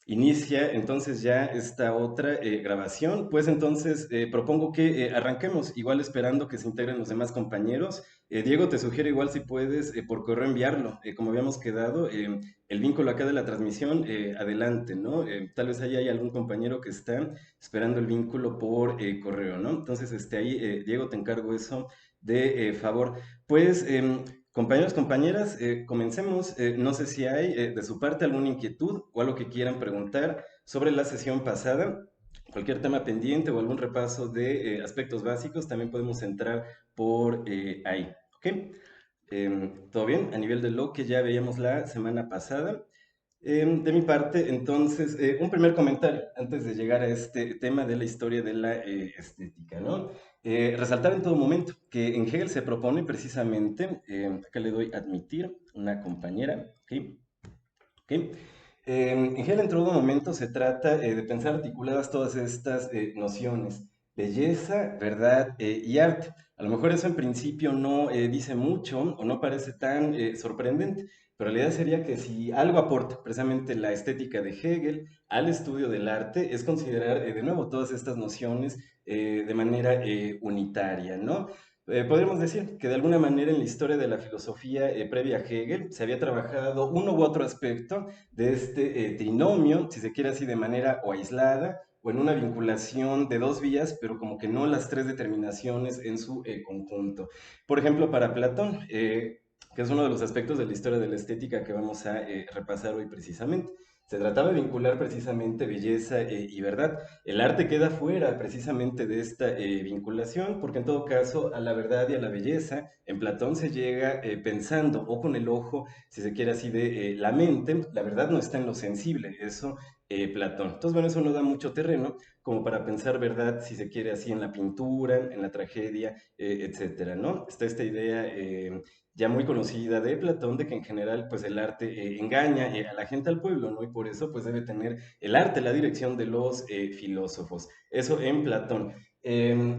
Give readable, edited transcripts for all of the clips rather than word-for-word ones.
Inicia entonces ya esta otra grabación. Pues entonces propongo que arranquemos, igual esperando que se integren los demás compañeros. Diego, te sugiero igual si puedes por correo enviarlo, como habíamos quedado, el vínculo acá de la transmisión, adelante, ¿no? Tal vez ahí hay algún compañero que está esperando el vínculo por correo, ¿no? Entonces, ahí, Diego, te encargo eso de favor. Pues, compañeros, compañeras, comencemos. No sé si hay de su parte alguna inquietud o algo que quieran preguntar sobre la sesión pasada. Cualquier tema pendiente o algún repaso de aspectos básicos, también podemos entrar por ahí. ¿Ok? ¿Todo bien? A nivel de lo que ya veíamos la semana pasada. De mi parte, entonces, un primer comentario antes de llegar a este tema de la historia de la estética, ¿no? Resaltar en todo momento que en Hegel se propone precisamente, acá le doy admitir, una compañera, ¿ok? ¿Ok? En Hegel en todo momento se trata de pensar articuladas todas estas nociones, belleza, verdad y arte. A lo mejor eso en principio no dice mucho o no parece tan sorprendente, pero la idea sería que si algo aporta precisamente la estética de Hegel al estudio del arte es considerar de nuevo todas estas nociones de manera unitaria, ¿no? Podríamos decir que de alguna manera en la historia de la filosofía previa a Hegel se había trabajado uno u otro aspecto de este trinomio, si se quiere así, de manera o aislada o en una vinculación de dos vías, pero como que no las tres determinaciones en su conjunto. Por ejemplo, para Platón, que es uno de los aspectos de la historia de la estética que vamos a repasar hoy precisamente. Se trataba de vincular precisamente belleza y verdad. El arte queda fuera precisamente de esta vinculación, porque en todo caso a la verdad y a la belleza en Platón se llega pensando o con el ojo, si se quiere así, de la mente. La verdad no está en lo sensible, eso Platón. Entonces, bueno, eso no da mucho terreno como para pensar verdad, si se quiere así, en la pintura, en la tragedia, etcétera, ¿no? Está esta idea ya muy conocida de Platón, de que en general pues el arte engaña a la gente, al pueblo, ¿no? Y por eso pues debe tener el arte la dirección de los filósofos. Eso en Platón.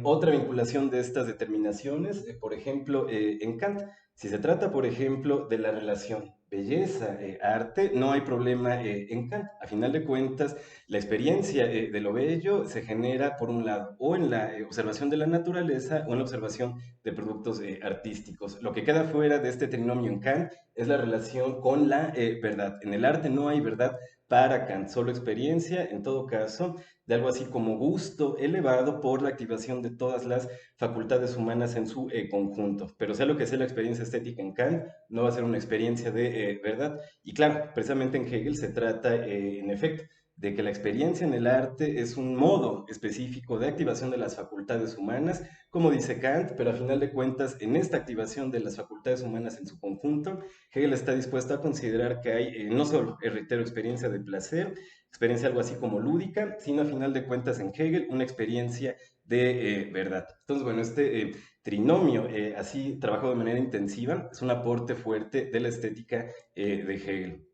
Otra vinculación de estas determinaciones, por ejemplo, en Kant. Si se trata, por ejemplo, de la relación belleza-arte, no hay problema en Kant. A final de cuentas, la experiencia de lo bello se genera, por un lado, o en la observación de la naturaleza o en la observación de productos artísticos. Lo que queda fuera de este trinomio en Kant es la relación con la verdad. En el arte no hay verdad para Kant, solo experiencia, en todo caso, de algo así como gusto elevado por la activación de todas las facultades humanas en su conjunto. Pero sea lo que sea la experiencia estética en Kant, no va a ser una experiencia de verdad. Y claro, precisamente en Hegel se trata, en efecto, de que la experiencia en el arte es un modo específico de activación de las facultades humanas, como dice Kant, pero a final de cuentas, en esta activación de las facultades humanas en su conjunto, Hegel está dispuesto a considerar que hay no solo, reitero, experiencia de placer, experiencia algo así como lúdica, sino a final de cuentas en Hegel una experiencia de verdad. Entonces, bueno, este trinomio, así trabajado de manera intensiva, es un aporte fuerte de la estética de Hegel.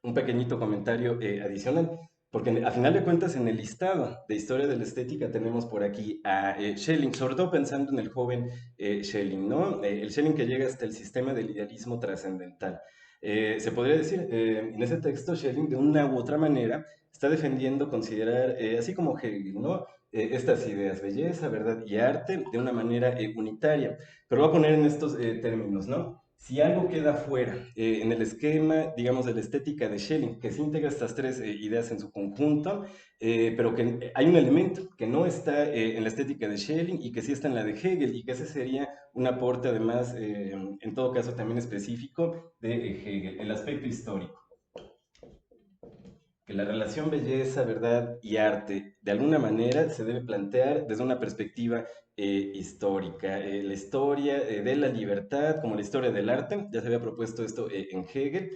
Un pequeñito comentario adicional, porque a final de cuentas en el listado de historia de la estética tenemos por aquí a Schelling, sobre todo pensando en el joven Schelling, ¿no? El Schelling que llega hasta el sistema del idealismo trascendental. Se podría decir, en ese texto Schelling de una u otra manera está defendiendo considerar, así como Hegel, ¿no? Estas ideas, belleza, verdad y arte, de una manera unitaria. Pero voy a poner en estos términos, ¿no? Si algo queda fuera en el esquema, digamos, de la estética de Schelling, que se integra estas tres ideas en su conjunto, pero que hay un elemento que no está en la estética de Schelling y que sí está en la de Hegel, y que ese sería un aporte además, en todo caso también específico, de Hegel, el aspecto histórico, que la relación belleza, verdad y arte de alguna manera se debe plantear desde una perspectiva histórica. La historia de la libertad, como la historia del arte, ya se había propuesto esto en Hegel,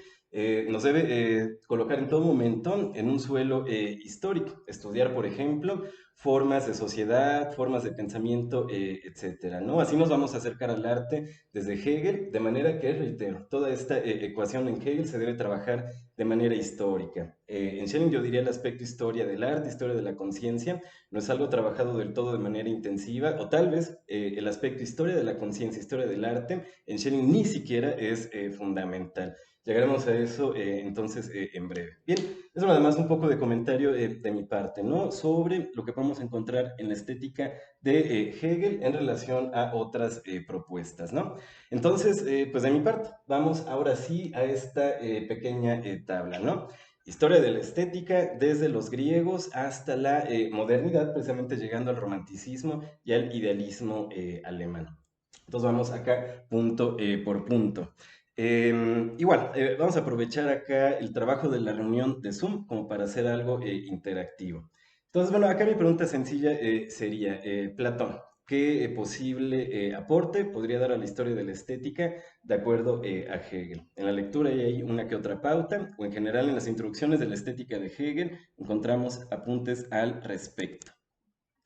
nos debe colocar en todo momento en un suelo histórico, estudiar, por ejemplo, formas de sociedad, formas de pensamiento, etcétera, ¿no? Así nos vamos a acercar al arte desde Hegel, de manera que, reitero, toda esta ecuación en Hegel se debe trabajar de manera histórica. En Schelling yo diría el aspecto historia del arte, historia de la conciencia, no es algo trabajado del todo de manera intensiva, o tal vez el aspecto historia de la conciencia, historia del arte, en Schelling ni siquiera es fundamental. Llegaremos a eso entonces en breve. Bien, eso nada más un poco de comentario de mi parte, ¿no? Sobre lo que podemos encontrar en la estética de Hegel en relación a otras propuestas, ¿no? Entonces, pues de mi parte, vamos ahora sí a esta pequeña tabla, ¿no? Historia de la estética desde los griegos hasta la modernidad, precisamente llegando al romanticismo y al idealismo alemán. Entonces vamos acá punto por punto. Igual, vamos a aprovechar acá el trabajo de la reunión de Zoom como para hacer algo interactivo. Entonces, bueno, acá mi pregunta sencilla sería, Platón, ¿qué posible aporte podría dar a la historia de la estética de acuerdo a Hegel? En la lectura hay una que otra pauta, o en general en las introducciones de la estética de Hegel encontramos apuntes al respecto.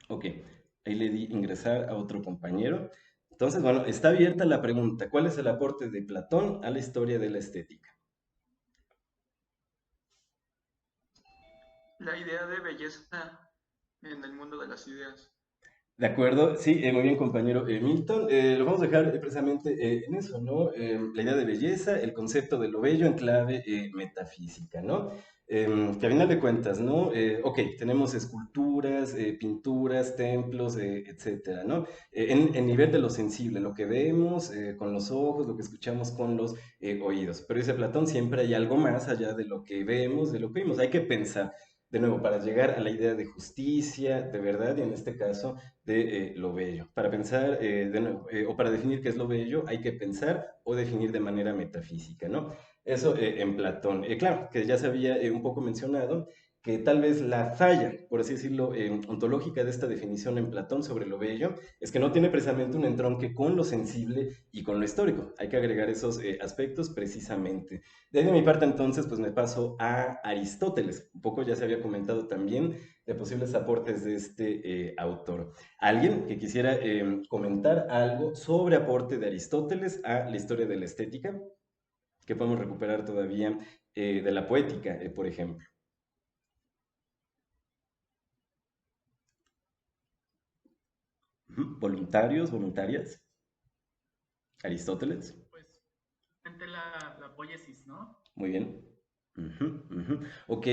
Ok, ahí le di ingresar a otro compañero. Entonces, bueno, está abierta la pregunta. ¿Cuál es el aporte de Platón a la historia de la estética? La idea de belleza en el mundo de las ideas. De acuerdo, sí, muy bien, compañero Milton. Lo vamos a dejar precisamente en eso, ¿no? La idea de belleza, el concepto de lo bello en clave metafísica, ¿no? Que a final de cuentas, ¿no? Ok, tenemos esculturas, pinturas, templos, etcétera, ¿no? En nivel de lo sensible, lo que vemos con los ojos, lo que escuchamos con los oídos. Pero dice Platón, siempre hay algo más allá de lo que vemos, de lo que vimos. Hay que pensar, de nuevo, para llegar a la idea de justicia, de verdad, y en este caso de lo bello. Para pensar, de nuevo, o para definir qué es lo bello, hay que pensar o definir de manera metafísica, ¿no? Eso en Platón. Claro, que ya se había un poco mencionado que tal vez la falla, por así decirlo, ontológica de esta definición en Platón sobre lo bello es que no tiene precisamente un entronque con lo sensible y con lo histórico. Hay que agregar esos aspectos precisamente. De ahí de mi parte entonces, pues me paso a Aristóteles. Un poco ya se había comentado también de posibles aportes de este autor. ¿Alguien que quisiera comentar algo sobre aporte de Aristóteles a la historia de la estética? Que podemos recuperar todavía de la poética, por ejemplo. Ujú. Voluntarios, voluntarias. Aristóteles. Pues, ante la poiesis, ¿no? Muy bien. Ujú, ujú. Ok,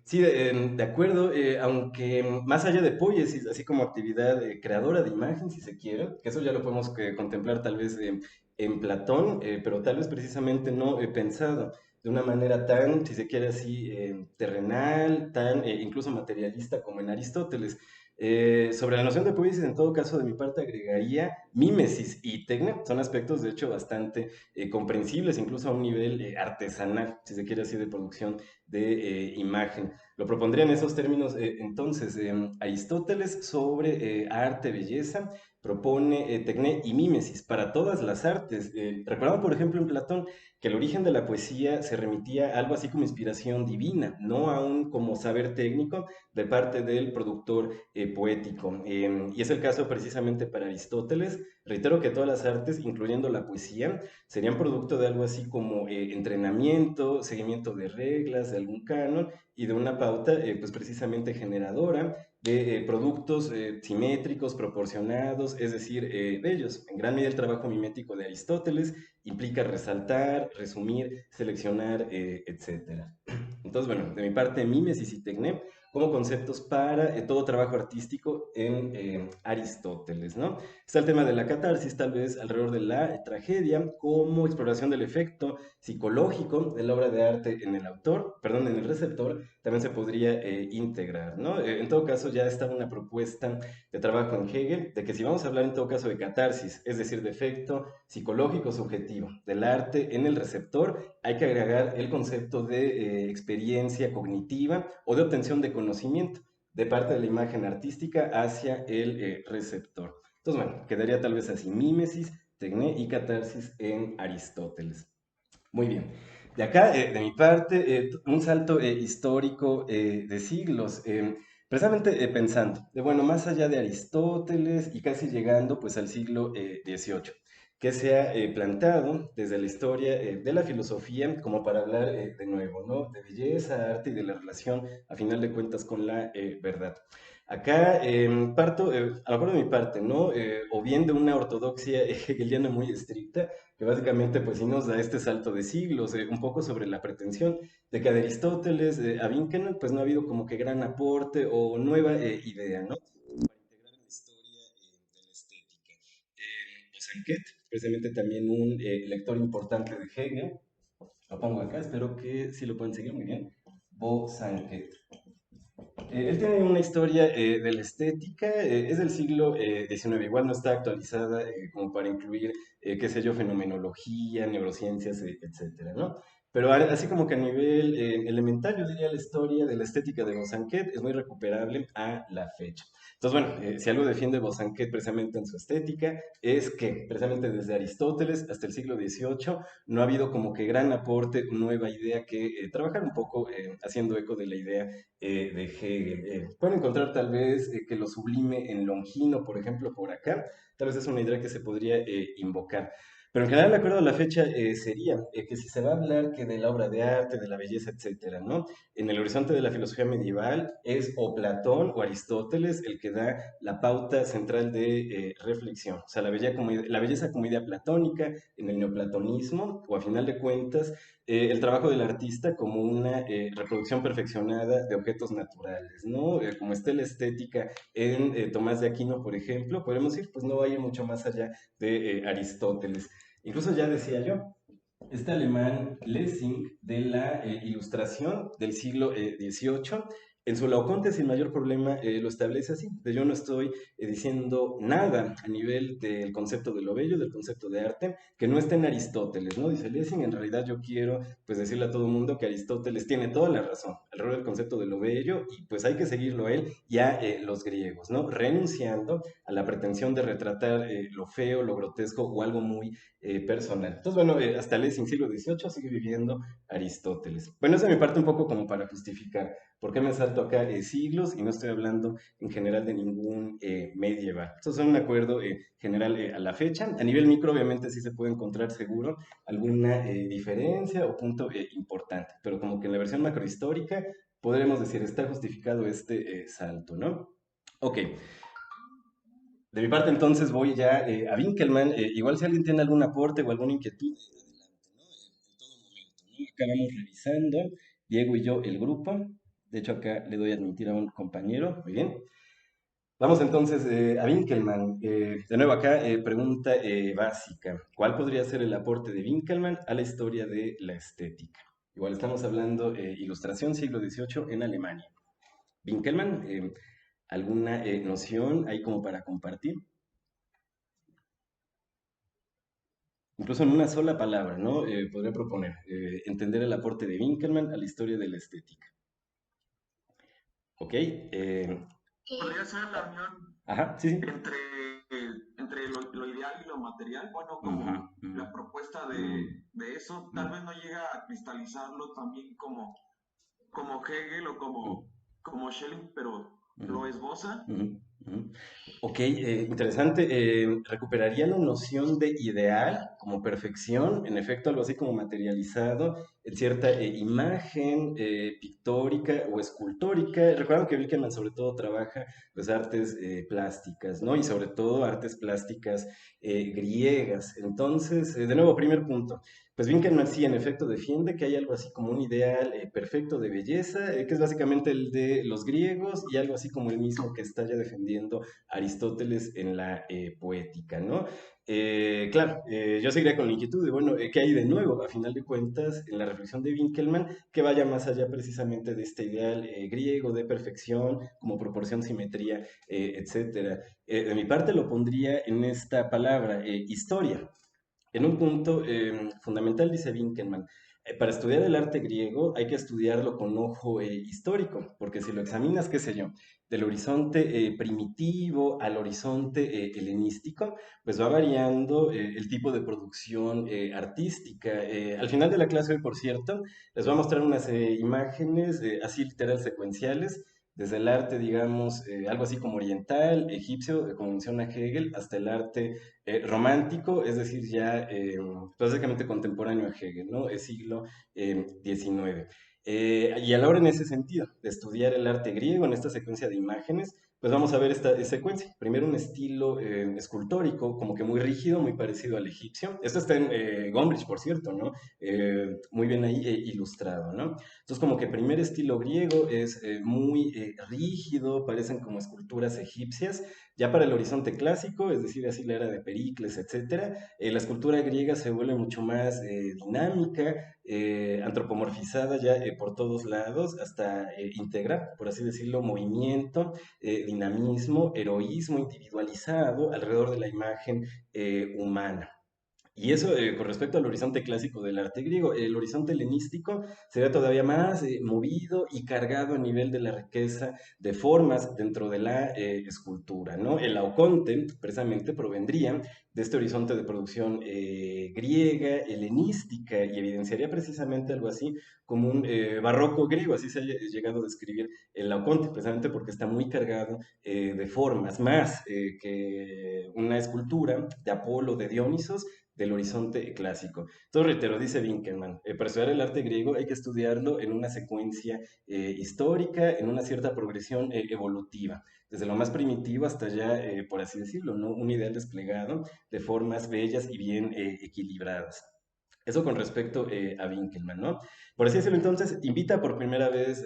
sí, de acuerdo, aunque más allá de poiesis, así como actividad creadora de imagen, si se quiere, que eso ya lo podemos contemplar tal vez en Platón, pero tal vez precisamente no pensado de una manera tan, si se quiere así, terrenal, tan incluso materialista como en Aristóteles. Sobre la noción de poiesis, en todo caso, de mi parte agregaría mímesis y tecne, son aspectos de hecho bastante comprensibles, incluso a un nivel artesanal, si se quiere así, de producción de imagen. Lo propondría en esos términos entonces Aristóteles sobre arte, belleza, propone tecné y mímesis para todas las artes. Recordamos, por ejemplo, en Platón que el origen de la poesía se remitía a algo así como inspiración divina, no a un como saber técnico de parte del productor poético. Y es el caso precisamente para Aristóteles. Reitero que todas las artes, incluyendo la poesía, serían producto de algo así como entrenamiento, seguimiento de reglas, de algún canon y de una pauta, pues precisamente generadora de productos simétricos, proporcionados, es decir, bellos. En gran medida el trabajo mimético de Aristóteles implica resaltar, resumir, seleccionar, etcétera. Entonces, bueno, de mi parte, mimesis y tecné como conceptos para todo trabajo artístico en Aristóteles, ¿no? Está el tema de la catarsis, tal vez alrededor de la tragedia, como exploración del efecto psicológico de la obra de arte en el autor, perdón, en el receptor, también se podría integrar, ¿no? En todo caso, ya está una propuesta de trabajo en Hegel de que si vamos a hablar en todo caso de catarsis, es decir, de efecto psicológico subjetivo del arte en el receptor, hay que agregar el concepto de experiencia cognitiva o de obtención de conocimiento de parte de la imagen artística hacia el receptor. Entonces, bueno, quedaría tal vez así, mímesis, tecné y catarsis en Aristóteles. Muy bien. De acá, de mi parte, un salto histórico de siglos, precisamente pensando, de bueno, más allá de Aristóteles y casi llegando pues al siglo XVIII. que se ha plantado desde la historia de la filosofía como para hablar de nuevo, ¿no? De belleza, arte y de la relación, a final de cuentas, con la verdad. Acá parto, a lo mejor de mi parte, ¿no? O bien de una ortodoxia hegeliana muy estricta, que básicamente pues sí nos da este salto de siglos, un poco sobre la pretensión de que de Aristóteles a Winckelmann pues no ha habido como que gran aporte o nueva idea, ¿no? Para integrar en la historia de la estética. Bosanquet, precisamente también un lector importante de Hegel, lo pongo acá, espero que sí lo pueden seguir muy bien. Bosanquet. Él tiene una historia de la estética, es del siglo XIX, igual no está actualizada como para incluir, qué sé yo, fenomenología, neurociencias, etcétera, ¿no? Pero así como que a nivel elemental, yo diría la historia de la estética de Bosanquet es muy recuperable a la fecha. Entonces, bueno, si algo defiende Bosanquet precisamente en su estética, es que precisamente desde Aristóteles hasta el siglo XVIII no ha habido como que gran aporte, nueva idea que trabajar un poco haciendo eco de la idea de Hegel. Pueden encontrar tal vez que lo sublime en Longino, por ejemplo, por acá. Tal vez es una idea que se podría invocar. Pero en general, de acuerdo a la fecha, sería que si se va a hablar que de la obra de arte, de la belleza, etcétera, ¿no? En el horizonte de la filosofía medieval es o Platón o Aristóteles el que da la pauta central de reflexión. O sea, la belleza como idea platónica en el neoplatonismo, o a final de cuentas, el trabajo del artista como una reproducción perfeccionada de objetos naturales, ¿no? Como está la estética en Tomás de Aquino, por ejemplo, podemos decir, pues no vaya mucho más allá de Aristóteles. Incluso ya decía yo, este alemán Lessing de la Ilustración del siglo XVIII, en su Laoconte sin mayor problema lo establece así. De yo no estoy diciendo nada a nivel del concepto de lo bello, del concepto de arte, que no esté en Aristóteles, ¿no? Dice Lessing, en realidad yo quiero pues decirle a todo el mundo que Aristóteles tiene toda la razón alrededor del concepto de lo bello y pues hay que seguirlo a él y a los griegos, ¿no? Renunciando a la pretensión de retratar lo feo, lo grotesco o algo muy personal. Entonces, bueno, hasta Lessing, siglo XVIII, sigue viviendo Aristóteles. Bueno, esa es mi parte un poco como para justificar por qué me salto acá siglos y no estoy hablando en general de ningún medieval. Estos son un acuerdo general a la fecha. A nivel micro, obviamente, sí se puede encontrar seguro alguna diferencia o punto importante, pero como que en la versión macrohistórica podremos decir, está justificado este salto, ¿no? Ok, de mi parte, entonces, voy ya a Winkelmann. Igual si alguien tiene algún aporte o alguna inquietud, adelante, ¿no? En todo momento, ¿no? Acá vamos revisando, Diego y yo, el grupo. De hecho, acá le doy a admitir a un compañero. Muy bien. Vamos entonces a Winkelmann. De nuevo acá, pregunta básica. ¿Cuál podría ser el aporte de Winkelmann a la historia de la estética? Igual estamos hablando ilustración siglo XVIII en Alemania. Winkelmann, ¿alguna noción ahí como para compartir? Incluso en una sola palabra, ¿no? Podría proponer entender el aporte de Winkelmann a la historia de la estética. ¿Ok? Podría ser la unión Ajá, sí, sí. entre, entre lo ideal y lo material. Bueno, Ujú, como ujú, la propuesta de eso, tal ujú, vez no llega a cristalizarlo también como, como Hegel o ujú, como Schelling, pero ujú, lo esboza. ujú, ujú. Ok, interesante. Recuperaría la noción de ideal como perfección, en efecto, algo así como materializado en cierta imagen pictórica o escultórica. Recuerden que Wittgenstein sobre todo trabaja pues artes plásticas, ¿no? Y sobre todo artes plásticas griegas. Entonces, de nuevo, primer punto. Pues Wittgenstein sí, en efecto, defiende que hay algo así como un ideal perfecto de belleza, que es básicamente el de los griegos y algo así como el mismo que está ya defendiendo Aristóteles en la poética, ¿no? Claro, yo seguiría con la inquietud de, bueno, ¿qué hay de nuevo, a final de cuentas, en la reflexión de Winkelmann, que vaya más allá precisamente de este ideal griego de perfección, como proporción, simetría, etcétera? De mi parte lo pondría en esta palabra, historia. En un punto fundamental, dice Winkelmann, para estudiar el arte griego hay que estudiarlo con ojo histórico, porque si lo examinas, qué sé yo, del horizonte primitivo al horizonte helenístico, pues va variando el tipo de producción artística. Al final de la clase hoy, por cierto, les voy a mostrar unas imágenes así literal secuenciales desde el arte, digamos, algo así como oriental, egipcio, como menciona Hegel, hasta el arte romántico, es decir, ya básicamente contemporáneo a Hegel, ¿no? Es siglo XIX. Y a la hora en ese sentido, de estudiar el arte griego en esta secuencia de imágenes, pues vamos a ver esta secuencia. Primero un estilo escultórico, como que muy rígido, muy parecido al egipcio. Esto está en Gombrich, por cierto, ¿no? Muy bien ahí ilustrado, ¿no? Entonces, como que primer estilo griego es muy rígido, parecen como esculturas egipcias. Ya para el horizonte clásico, es decir, así la era de Pericles, etcétera, la escultura griega se vuelve mucho más dinámica, antropomorfizada ya por todos lados, hasta integrar, por así decirlo, movimiento, dinamismo, heroísmo individualizado alrededor de la imagen humana. Y eso con respecto al horizonte clásico del arte griego. El horizonte helenístico sería todavía más movido y cargado a nivel de la riqueza de formas dentro de la escultura, ¿no? El Laoconte, precisamente, provendría de este horizonte de producción griega, helenística, y evidenciaría precisamente algo así como un barroco griego, así se ha llegado a describir el Laoconte, precisamente porque está muy cargado de formas, más que una escultura de Apolo, de Dionisos, del horizonte clásico. Entonces, reitero, dice Winkelmann, para estudiar el arte griego hay que estudiarlo en una secuencia histórica, en una cierta progresión evolutiva, desde lo más primitivo hasta ya, por así decirlo, ¿no? Un ideal desplegado de formas bellas y bien equilibradas. Eso con respecto a Winkelmann, ¿no? Por así decirlo, entonces, invita por primera vez,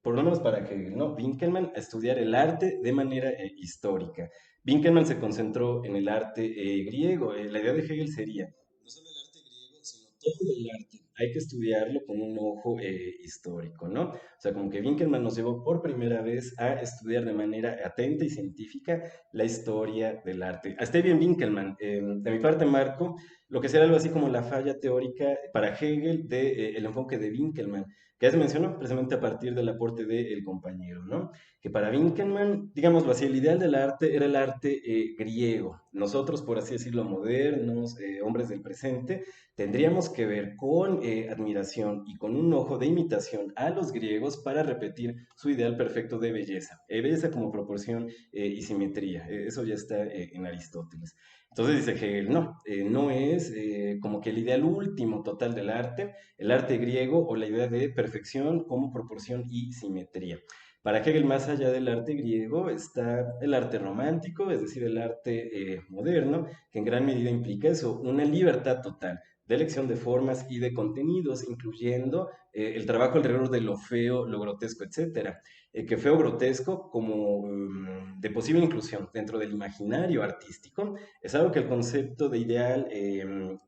por lo menos para Hegel, ¿no? Winkelmann a estudiar el arte de manera histórica. Winkelmann se concentró en el arte griego. La idea de Hegel sería, no solo el arte griego, sino todo el arte. Hay que estudiarlo con un ojo histórico, ¿no? O sea, como que Winkelmann nos llevó por primera vez a estudiar de manera atenta y científica la historia del arte. Hasta ahí bien Winkelmann. De mi parte, Marco, lo que será algo así como la falla teórica para Hegel del enfoque de Winkelmann, que ya se mencionó precisamente a partir del aporte del compañero, ¿no? Que para Winkelmann, digámoslo así, el ideal del arte era el arte griego. Nosotros, por así decirlo, modernos, hombres del presente, tendríamos que ver con admiración y con un ojo de imitación a los griegos para repetir su ideal perfecto de belleza. Belleza como proporción y simetría. Eso ya está en Aristóteles. Entonces dice Hegel, no, no es como que el ideal último total del arte, el arte griego o la idea de perfección como proporción y simetría. Para Hegel, más allá del arte griego, está el arte romántico, es decir, el arte moderno, que en gran medida implica eso, una libertad total de elección de formas y de contenidos, incluyendo el trabajo alrededor de lo feo, lo grotesco, etcétera. Que feo grotesco como de posible inclusión dentro del imaginario artístico es algo que el concepto de ideal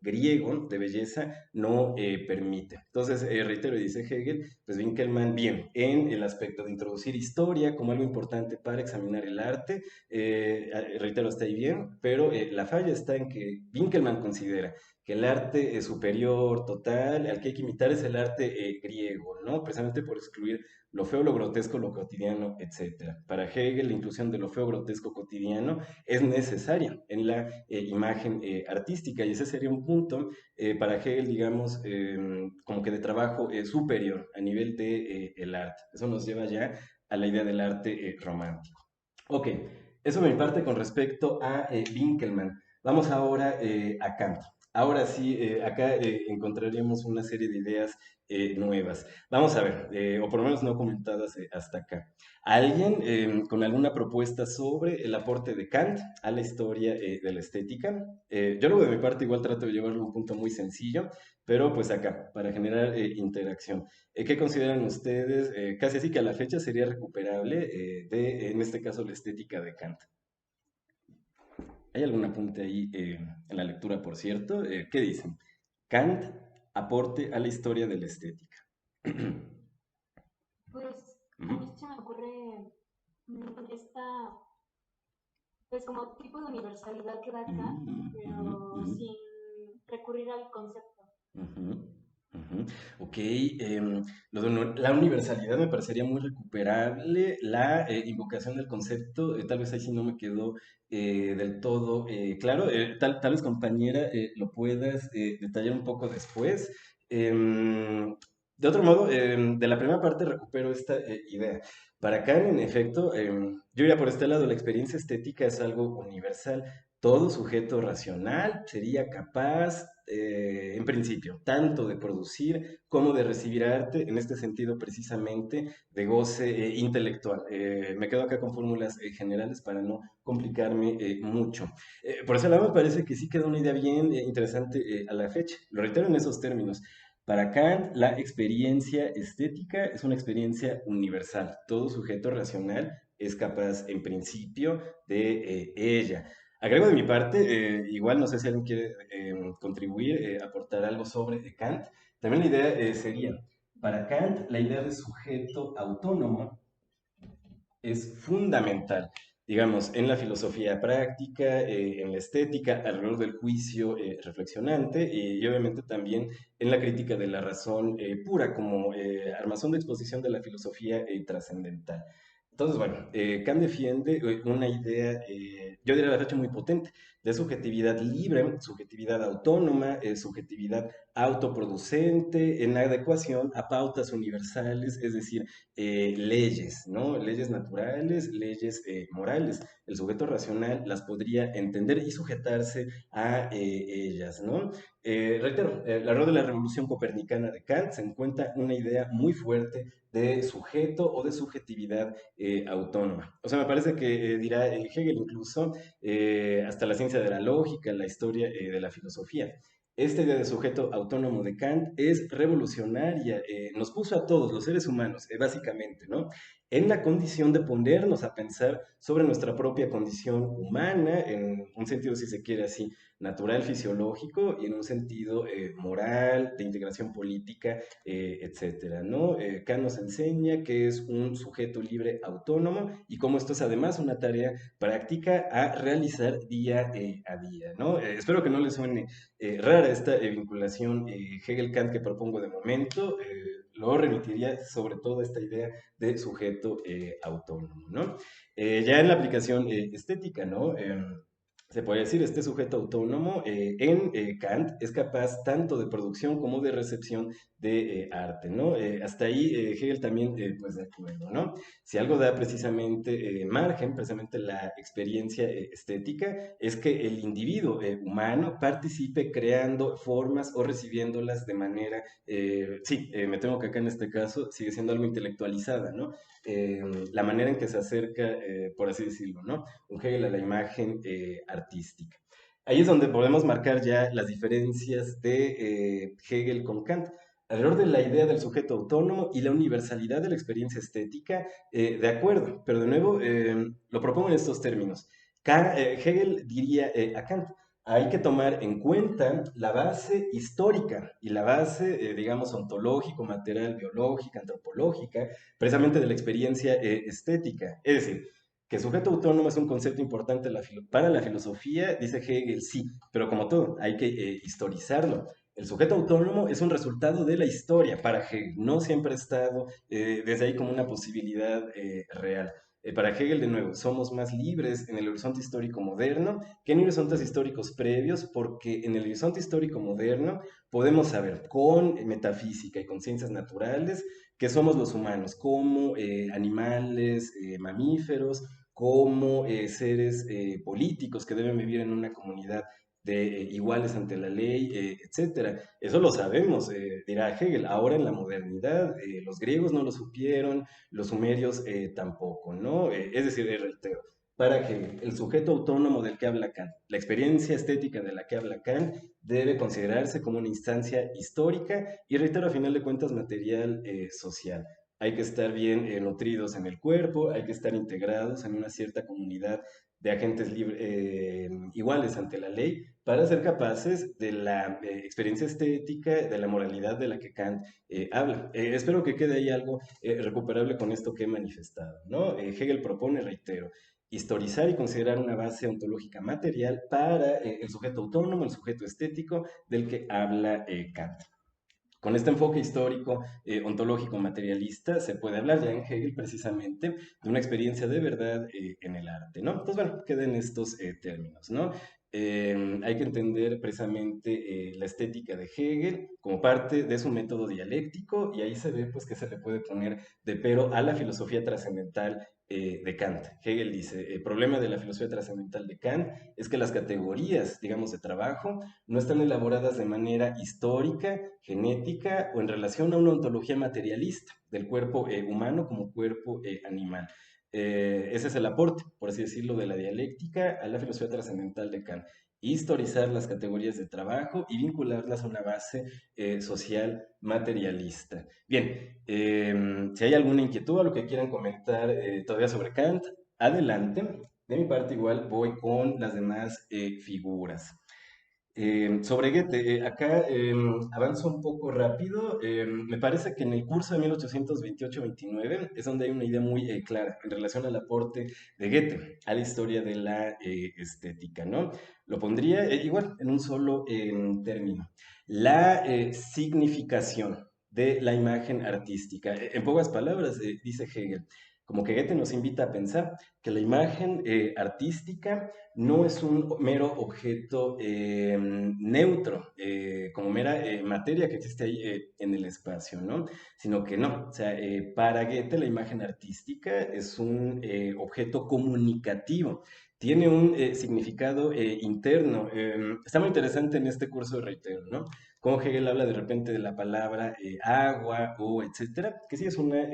griego de belleza no permite. Entonces, reitero, dice Hegel, pues Winkelmann, bien, en el aspecto de introducir historia como algo importante para examinar el arte, reitero, está ahí bien, pero la falla está en que Winkelmann considera que el arte superior, total, al que hay que imitar es el arte griego, ¿no? Precisamente por excluir lo feo, lo grotesco, lo cotidiano, etcétera. Para Hegel, la inclusión de lo feo, grotesco, cotidiano es necesaria en la imagen artística y ese sería un punto para Hegel, digamos, como que de trabajo superior a nivel de el arte. Eso nos lleva ya a la idea del arte romántico. Ok, eso de mi parte con respecto a Winkelmann. Vamos ahora a Kant. Ahora sí, acá encontraríamos una serie de ideas nuevas. Vamos a ver, o por lo menos no comentadas hasta acá. ¿Alguien con alguna propuesta sobre el aporte de Kant a la historia de la estética? Yo luego de mi parte igual trato de llevarlo a un punto muy sencillo, pero pues acá, para generar interacción. ¿Qué consideran ustedes? Casi así que a la fecha sería recuperable en este caso, la estética de Kant. ¿Hay algún apunte ahí en la lectura, por cierto? ¿Qué dicen? Kant, aporte a la historia de la estética. Pues a Ujú, mí se me ocurre esta, pues como tipo de universalidad que da ujú, Kant, ujú, pero ujú, sin recurrir al concepto. ujú, ujú. Ok, lo de la universalidad me parecería muy recuperable. La invocación del concepto, tal vez ahí sí no me quedó del todo claro. Tal vez, compañera, lo puedas detallar un poco después. Em, De otro modo, de la primera parte recupero esta idea. Para Kant, en efecto, yo iría por este lado, la experiencia estética es algo universal. Todo sujeto racional sería capaz, en principio, tanto de producir como de recibir arte, en este sentido precisamente de goce intelectual. Me quedo acá con fórmulas generales para no complicarme mucho. Por ese lado me parece que sí queda una idea bien interesante a la fecha. Lo reitero en esos términos. Para Kant, la experiencia estética es una experiencia universal. Todo sujeto racional es capaz, en principio, de ella. Agrego de mi parte, igual no sé si alguien quiere contribuir, aportar algo sobre Kant. También la idea sería, para Kant, la idea de sujeto autónomo es fundamental, digamos, en la filosofía práctica, en la estética, alrededor del juicio reflexionante y obviamente también en la crítica de la razón pura como armazón de exposición de la filosofía trascendental. Entonces, bueno, Kant defiende una idea, yo diría a la fecha muy potente, de subjetividad libre, subjetividad autónoma, subjetividad autoproducente, en adecuación a pautas universales, es decir, leyes, ¿no? Leyes naturales, leyes morales. El sujeto racional las podría entender y sujetarse a ellas, ¿no? Reitero, alrededor de la revolución copernicana de Kant se encuentra una idea muy fuerte de sujeto o de subjetividad autónoma. O sea, me parece que dirá Hegel incluso, hasta la ciencia de la lógica, la historia de la filosofía. Esta idea de sujeto autónomo de Kant es revolucionaria, nos puso a todos los seres humanos, básicamente, ¿no? En la condición de ponernos a pensar sobre nuestra propia condición humana, en un sentido, si se quiere así, natural, fisiológico, y en un sentido moral, de integración política, etcétera, ¿no? Kant nos enseña que es un sujeto libre autónomo y cómo esto es además una tarea práctica a realizar día a día, ¿no? Espero que no les suene rara esta vinculación Hegel-Kant que propongo de momento, lo remitiría sobre todo a esta idea de sujeto autónomo, ¿no? Ya en la aplicación estética, ¿no? Se puede decir, este sujeto autónomo en Kant es capaz tanto de producción como de recepción de arte, ¿no? Hasta ahí Hegel también, pues de acuerdo, ¿no? Si algo da precisamente margen, precisamente la experiencia estética, es que el individuo humano participe creando formas o recibiéndolas de manera, sí, me temo que acá en este caso sigue siendo algo intelectualizada, ¿no? Eh, la manera en que se acerca, por así decirlo, ¿no? Un Hegel a la imagen artística. Ahí es donde podemos marcar ya las diferencias de Hegel con Kant. Alrededor de la idea del sujeto autónomo y la universalidad de la experiencia estética, de acuerdo, pero de nuevo lo propongo en estos términos. Hegel diría a Kant, hay que tomar en cuenta la base histórica y la base, digamos, ontológico, material, biológica, antropológica, precisamente de la experiencia estética. Es decir, que sujeto autónomo es un concepto importante para la filosofía, dice Hegel, sí, pero como todo, hay que historizarlo. El sujeto autónomo es un resultado de la historia para Hegel, no siempre ha estado desde ahí como una posibilidad real. Para Hegel, de nuevo, somos más libres en el horizonte histórico moderno que en horizontes históricos previos, porque en el horizonte histórico moderno podemos saber con metafísica y con ciencias naturales que somos los humanos, como animales, mamíferos, como seres políticos que deben vivir en una comunidad de iguales ante la ley, etcétera. Eso lo sabemos, dirá Hegel. Ahora en la modernidad, los griegos no lo supieron, los sumerios tampoco, ¿no? Es decir, reitero, para Hegel, el sujeto autónomo del que habla Kant, la experiencia estética de la que habla Kant, debe considerarse como una instancia histórica y, reitero, a final de cuentas, material social. Hay que estar bien nutridos en el cuerpo, hay que estar integrados en una cierta comunidad de agentes iguales ante la ley para ser capaces de la experiencia estética, de la moralidad de la que Kant habla. Espero que quede ahí algo recuperable con esto que he manifestado, ¿no? Hegel propone, reitero, historizar y considerar una base ontológica material para el sujeto autónomo, el sujeto estético del que habla Kant. Con este enfoque histórico, ontológico, materialista, se puede hablar ya en Hegel precisamente de una experiencia de verdad en el arte, ¿no? Entonces, bueno, queden estos términos, ¿no? Hay que entender precisamente la estética de Hegel como parte de su método dialéctico y ahí se ve pues que se le puede poner de pero a la filosofía trascendental de Kant. Hegel dice, el problema de la filosofía trascendental de Kant es que las categorías, digamos, de trabajo no están elaboradas de manera histórica, genética o en relación a una ontología materialista del cuerpo humano como cuerpo animal. Ese es el aporte, por así decirlo, de la dialéctica a la filosofía trascendental de Kant. Historizar las categorías de trabajo y vincularlas a una base social materialista. Bien, si hay alguna inquietud o lo que quieran comentar todavía sobre Kant, adelante. De mi parte igual voy con las demás figuras. Sobre Goethe, acá avanzo un poco rápido. Me parece que en el curso de 1828-29 es donde hay una idea muy clara en relación al aporte de Goethe a la historia de la estética, ¿no? Lo pondría igual en un solo término. La significación de la imagen artística. En pocas palabras, dice Hegel, como que Goethe nos invita a pensar que la imagen artística no es un mero objeto neutro, como mera materia que existe ahí en el espacio, ¿no? Sino que no, o sea, para Goethe la imagen artística es un objeto comunicativo, tiene un significado interno. Está muy interesante en este curso, reitero, ¿no? Como Hegel habla de repente de la palabra agua o etcétera, que sí es una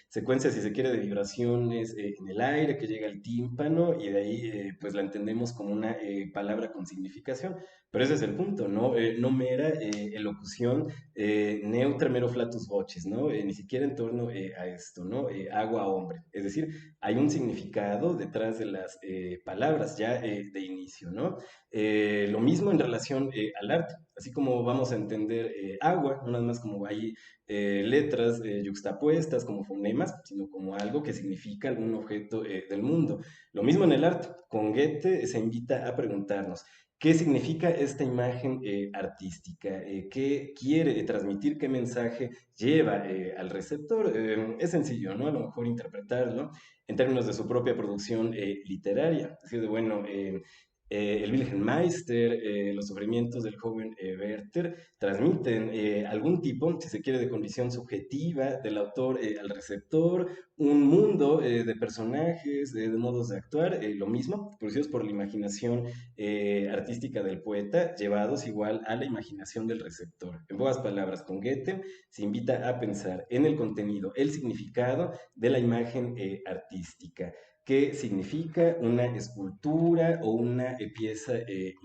secuencia, si se quiere, de vibraciones en el aire que llega al tímpano y de ahí pues la entendemos como una palabra con significación. Pero ese es el punto, ¿no? No mera elocución neutra, mero flatus vocis, ¿no? Ni siquiera en torno a esto, ¿no? Agua, hombre. Es decir, hay un significado detrás de las palabras ya de inicio, ¿no? Lo mismo en relación al arte, así como vamos a entender agua, no nada más como hay letras yuxtapuestas como fonemas, sino como algo que significa algún objeto del mundo. Lo mismo en el arte. Con Goethe se invita a preguntarnos, ¿qué significa esta imagen artística? ¿Qué quiere transmitir? ¿Qué mensaje lleva al receptor? Es sencillo, ¿no? A lo mejor interpretarlo en términos de su propia producción literaria. Es decir, de, bueno, el Wilhelm Meister, los sufrimientos del joven Werther, transmiten algún tipo, si se quiere, de condición subjetiva del autor al receptor, un mundo de personajes, de modos de actuar, lo mismo, producidos por la imaginación artística del poeta, llevados igual a la imaginación del receptor. En pocas palabras, con Goethe se invita a pensar en el contenido, el significado de la imagen artística. ¿Qué significa una escultura o una pieza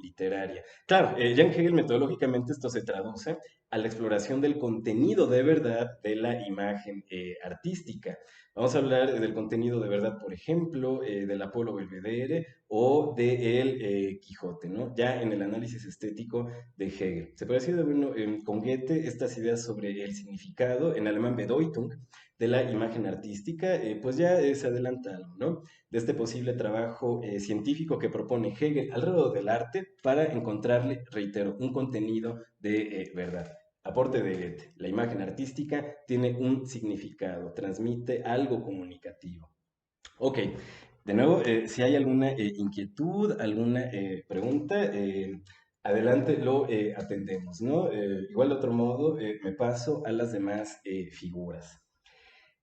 literaria? Claro, ya en Hegel metodológicamente esto se traduce a la exploración del contenido de verdad de la imagen artística. Vamos a hablar del contenido de verdad, por ejemplo, del Apolo Belvedere o del Quijote, ¿no? Ya en el análisis estético de Hegel. Se puede decir, bueno, con Goethe estas ideas sobre el significado, en alemán Bedeutung, de la imagen artística, pues ya se adelanta algo, ¿no? De este posible trabajo científico que propone Hegel alrededor del arte para encontrarle, reitero, un contenido de verdad. Aporte de Goethe. La imagen artística tiene un significado, transmite algo comunicativo. Ok, de nuevo, si hay alguna inquietud, alguna pregunta, adelante lo atendemos, ¿no? Igual de otro modo, me paso a las demás figuras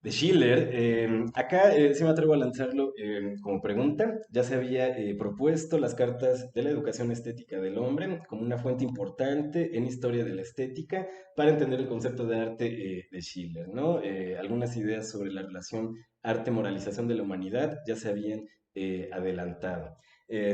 de Schiller. Acá sí me atrevo a lanzarlo como pregunta. Ya se había propuesto las cartas de la educación estética del hombre como una fuente importante en historia de la estética para entender el concepto de arte de Schiller, ¿no? Algunas ideas sobre la relación arte-moralización de la humanidad ya se habían adelantado.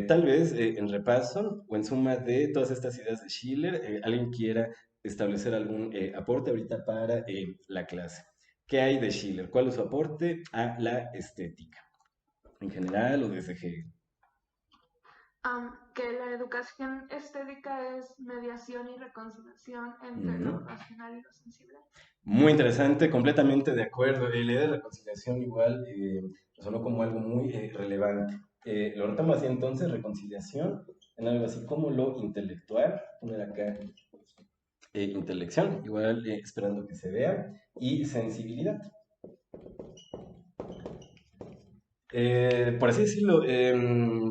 Tal vez en repaso o en suma de todas estas ideas de Schiller, alguien quiera establecer algún aporte ahorita para la clase. ¿Qué hay de Schiller? ¿Cuál es su aporte a la estética? En general o desde Hegel. Que la educación estética es mediación y reconciliación entre lo Ujú. racional y lo sensible. Muy interesante, completamente de acuerdo. La idea de la reconciliación igual sonó como algo muy relevante. Lo retomo así entonces, reconciliación en algo así como lo intelectual, poner acá intelección, igual esperando que se vea, y sensibilidad. Por así decirlo,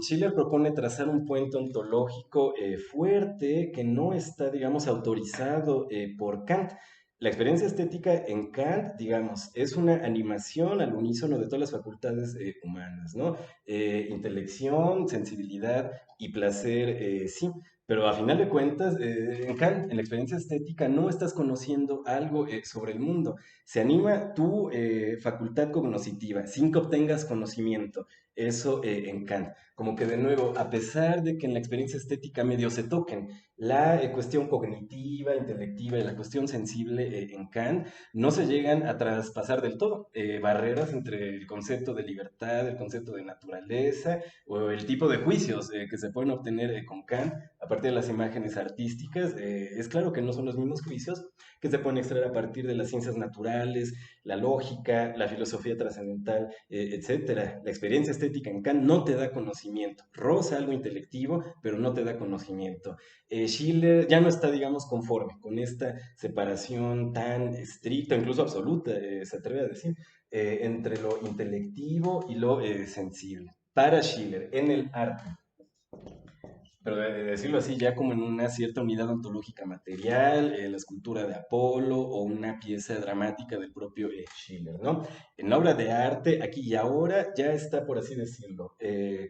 Schiller propone trazar un puente ontológico fuerte que no está, digamos, autorizado por Kant. La experiencia estética en Kant, digamos, es una animación al unísono de todas las facultades humanas, ¿no? Intelección, sensibilidad y placer, sí. Pero a final de cuentas, en Kant, en la experiencia estética, no estás conociendo algo sobre el mundo. Se anima tu facultad cognoscitiva sin que obtengas conocimiento. Eso en Kant. Como que de nuevo, a pesar de que en la experiencia estética medio se toquen la cuestión cognitiva, intelectiva y la cuestión sensible en Kant, no se llegan a traspasar del todo. Barreras entre el concepto de libertad, el concepto de naturaleza o el tipo de juicios que se pueden obtener con Kant a partir de las imágenes artísticas. Es claro que no son los mismos juicios que se pueden extraer a partir de las ciencias naturales, la lógica, la filosofía trascendental, etcétera. La experiencia estética en Kant no te da conocimiento, roza algo intelectivo, pero no te da conocimiento. Schiller ya no está, digamos, conforme con esta separación tan estricta, incluso absoluta, se atreve a decir, entre lo intelectivo y lo sensible. Para Schiller, en el arte, pero de decirlo así, ya como en una cierta unidad ontológica material, la escultura de Apolo o una pieza dramática del propio Schiller, ¿no? En la obra de arte, aquí y ahora, ya está, por así decirlo,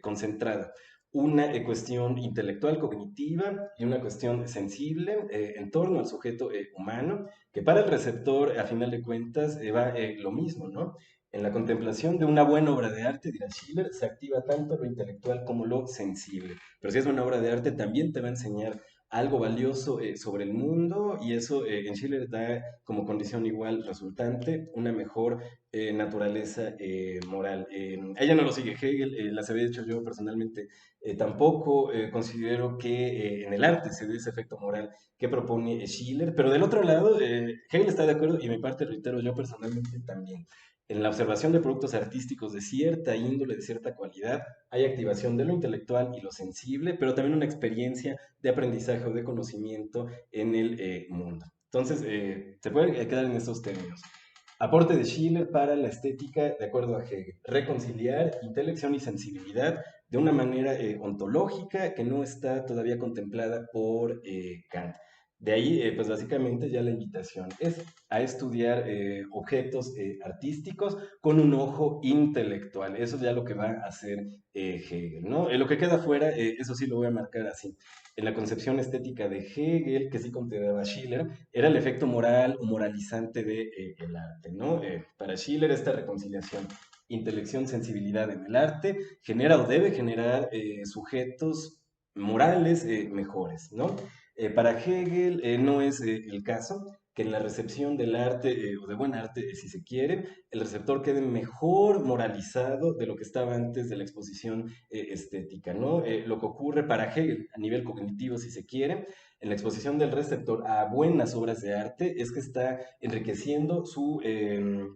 concentrada una cuestión intelectual, cognitiva y una cuestión sensible en torno al sujeto humano, que para el receptor, a final de cuentas, va lo mismo, ¿no? En la contemplación de una buena obra de arte, dirá Schiller, se activa tanto lo intelectual como lo sensible. Pero si es una obra de arte, también te va a enseñar algo valioso sobre el mundo y eso en Schiller da como condición igual resultante una mejor naturaleza moral. Ella no lo sigue Hegel, las había dicho yo personalmente, tampoco considero que en el arte se dé ese efecto moral que propone Schiller, pero del otro lado, Hegel está de acuerdo y mi parte, reitero, yo personalmente también. En la observación de productos artísticos de cierta índole, de cierta cualidad, hay activación de lo intelectual y lo sensible, pero también una experiencia de aprendizaje o de conocimiento en el mundo. Entonces, se puede quedar en esos términos. Aporte de Schiller para la estética, de acuerdo a Hegel. Reconciliar intelección y sensibilidad de una manera ontológica que no está todavía contemplada por Kant. De ahí, pues básicamente ya la invitación es a estudiar objetos artísticos con un ojo intelectual. Eso es ya lo que va a hacer Hegel, ¿no? Lo que queda fuera, eso sí lo voy a marcar así. En la concepción estética de Hegel, que sí consideraba Schiller, era el efecto moral o moralizante de, el arte, ¿no? Para Schiller, esta reconciliación intelección, sensibilidad en el arte genera o debe generar sujetos morales mejores, ¿no? Para Hegel no es el caso que en la recepción del arte o de buen arte, si se quiere, el receptor quede mejor moralizado de lo que estaba antes de la exposición estética, ¿no? Lo que ocurre para Hegel a nivel cognitivo, si se quiere, en la exposición del receptor a buenas obras de arte es que está enriqueciendo su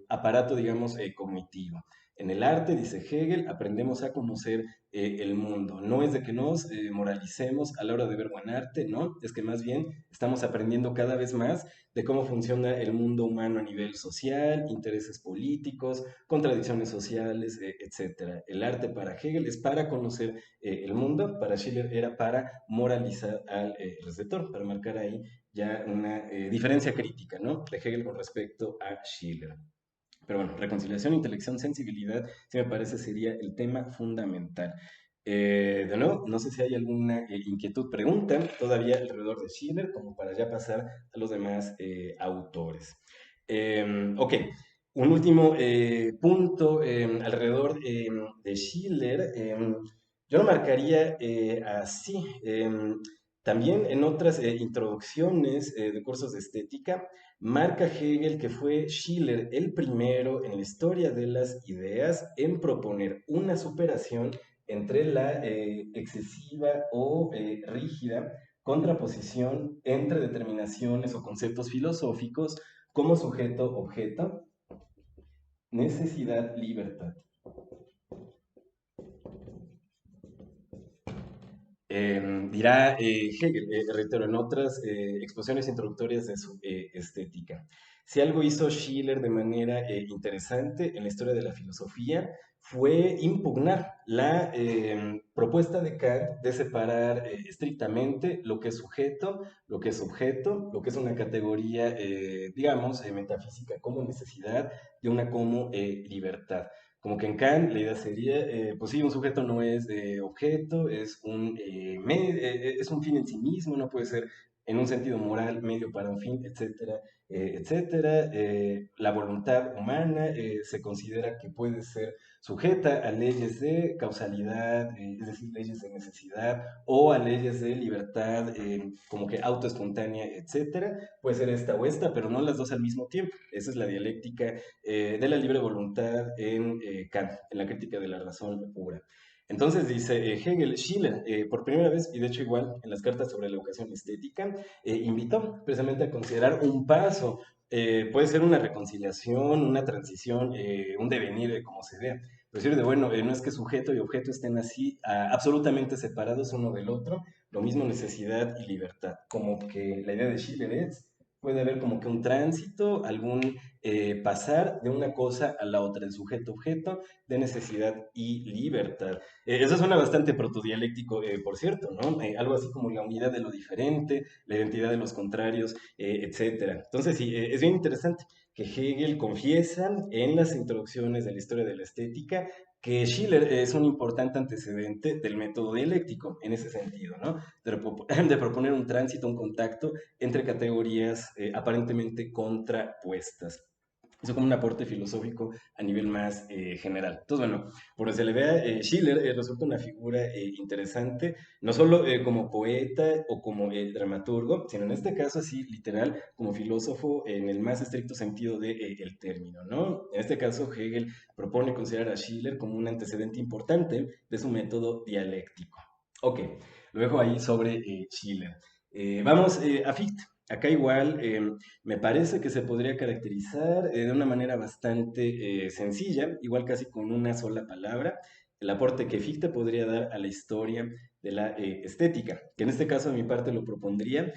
aparato, digamos, cognitivo. En el arte, dice Hegel, aprendemos a conocer el mundo. No es de que nos moralicemos a la hora de ver buen arte, ¿no? Es que más bien estamos aprendiendo cada vez más de cómo funciona el mundo humano a nivel social, intereses políticos, contradicciones sociales, etc. El arte para Hegel es para conocer el mundo, para Schiller era para moralizar al receptor, para marcar ahí ya una diferencia crítica, ¿no? De Hegel con respecto a Schiller. Pero bueno, reconciliación, intelección, sensibilidad, sí me parece sería el tema fundamental. De nuevo, no sé si hay alguna inquietud, pregunta todavía alrededor de Schiller, como para ya pasar a los demás autores. Ok, un último punto alrededor de Schiller. Yo lo marcaría así. También en otras introducciones de cursos de estética, marca Hegel que fue Schiller el primero en la historia de las ideas en proponer una superación entre la excesiva o rígida contraposición entre determinaciones o conceptos filosóficos como sujeto-objeto, necesidad-libertad. Dirá Hegel, reitero, en otras exposiciones introductorias de su estética. Si algo hizo Schiller de manera interesante en la historia de la filosofía fue impugnar la propuesta de Kant de separar estrictamente lo que es sujeto, lo que es objeto, lo que es una categoría, digamos, metafísica como necesidad de una como libertad. Como que en Kant la idea sería, pues sí, un sujeto no es objeto, es un fin en sí mismo, no puede ser en un sentido moral, medio para un fin, etcétera, etcétera. La voluntad humana se considera que puede ser sujeta a leyes de causalidad, es decir, leyes de necesidad, o a leyes de libertad, como que autoespontánea, etcétera. Puede ser esta o esta, pero no las dos al mismo tiempo. Esa es la dialéctica de la libre voluntad en Kant, en la crítica de la razón pura. Entonces dice Hegel, Schiller, por primera vez, y de hecho igual en las cartas sobre la educación estética, invitó precisamente a considerar un paso, puede ser una reconciliación, una transición, un devenir de cómo se vea. Es decir, de bueno, no es que sujeto y objeto estén así absolutamente separados uno del otro, lo mismo necesidad y libertad, como que la idea de Schiller es, puede haber como que un tránsito, algún pasar de una cosa a la otra, el sujeto-objeto, de necesidad y libertad. Eso suena bastante protodialéctico, por cierto, ¿no? Algo así como la unidad de lo diferente, la identidad de los contrarios, etcétera. Entonces, sí, es bien interesante que Hegel confiesa en las introducciones de la historia de la estética que Schiller es un importante antecedente del método dialéctico en ese sentido, ¿no? De proponer un tránsito, un contacto entre categorías aparentemente contrapuestas. Eso como un aporte filosófico a nivel más general. Entonces, bueno, por lo que se le vea, Schiller resulta una figura interesante, no solo como poeta o como dramaturgo, sino en este caso así literal como filósofo en el más estricto sentido del el término, ¿no? En este caso, Hegel propone considerar a Schiller como un antecedente importante de su método dialéctico. Ok, lo dejo ahí sobre Schiller. Vamos a Fichte. Acá igual me parece que se podría caracterizar de una manera bastante sencilla, igual casi con una sola palabra, el aporte que Fichte podría dar a la historia de la estética, que en este caso de mi parte lo propondría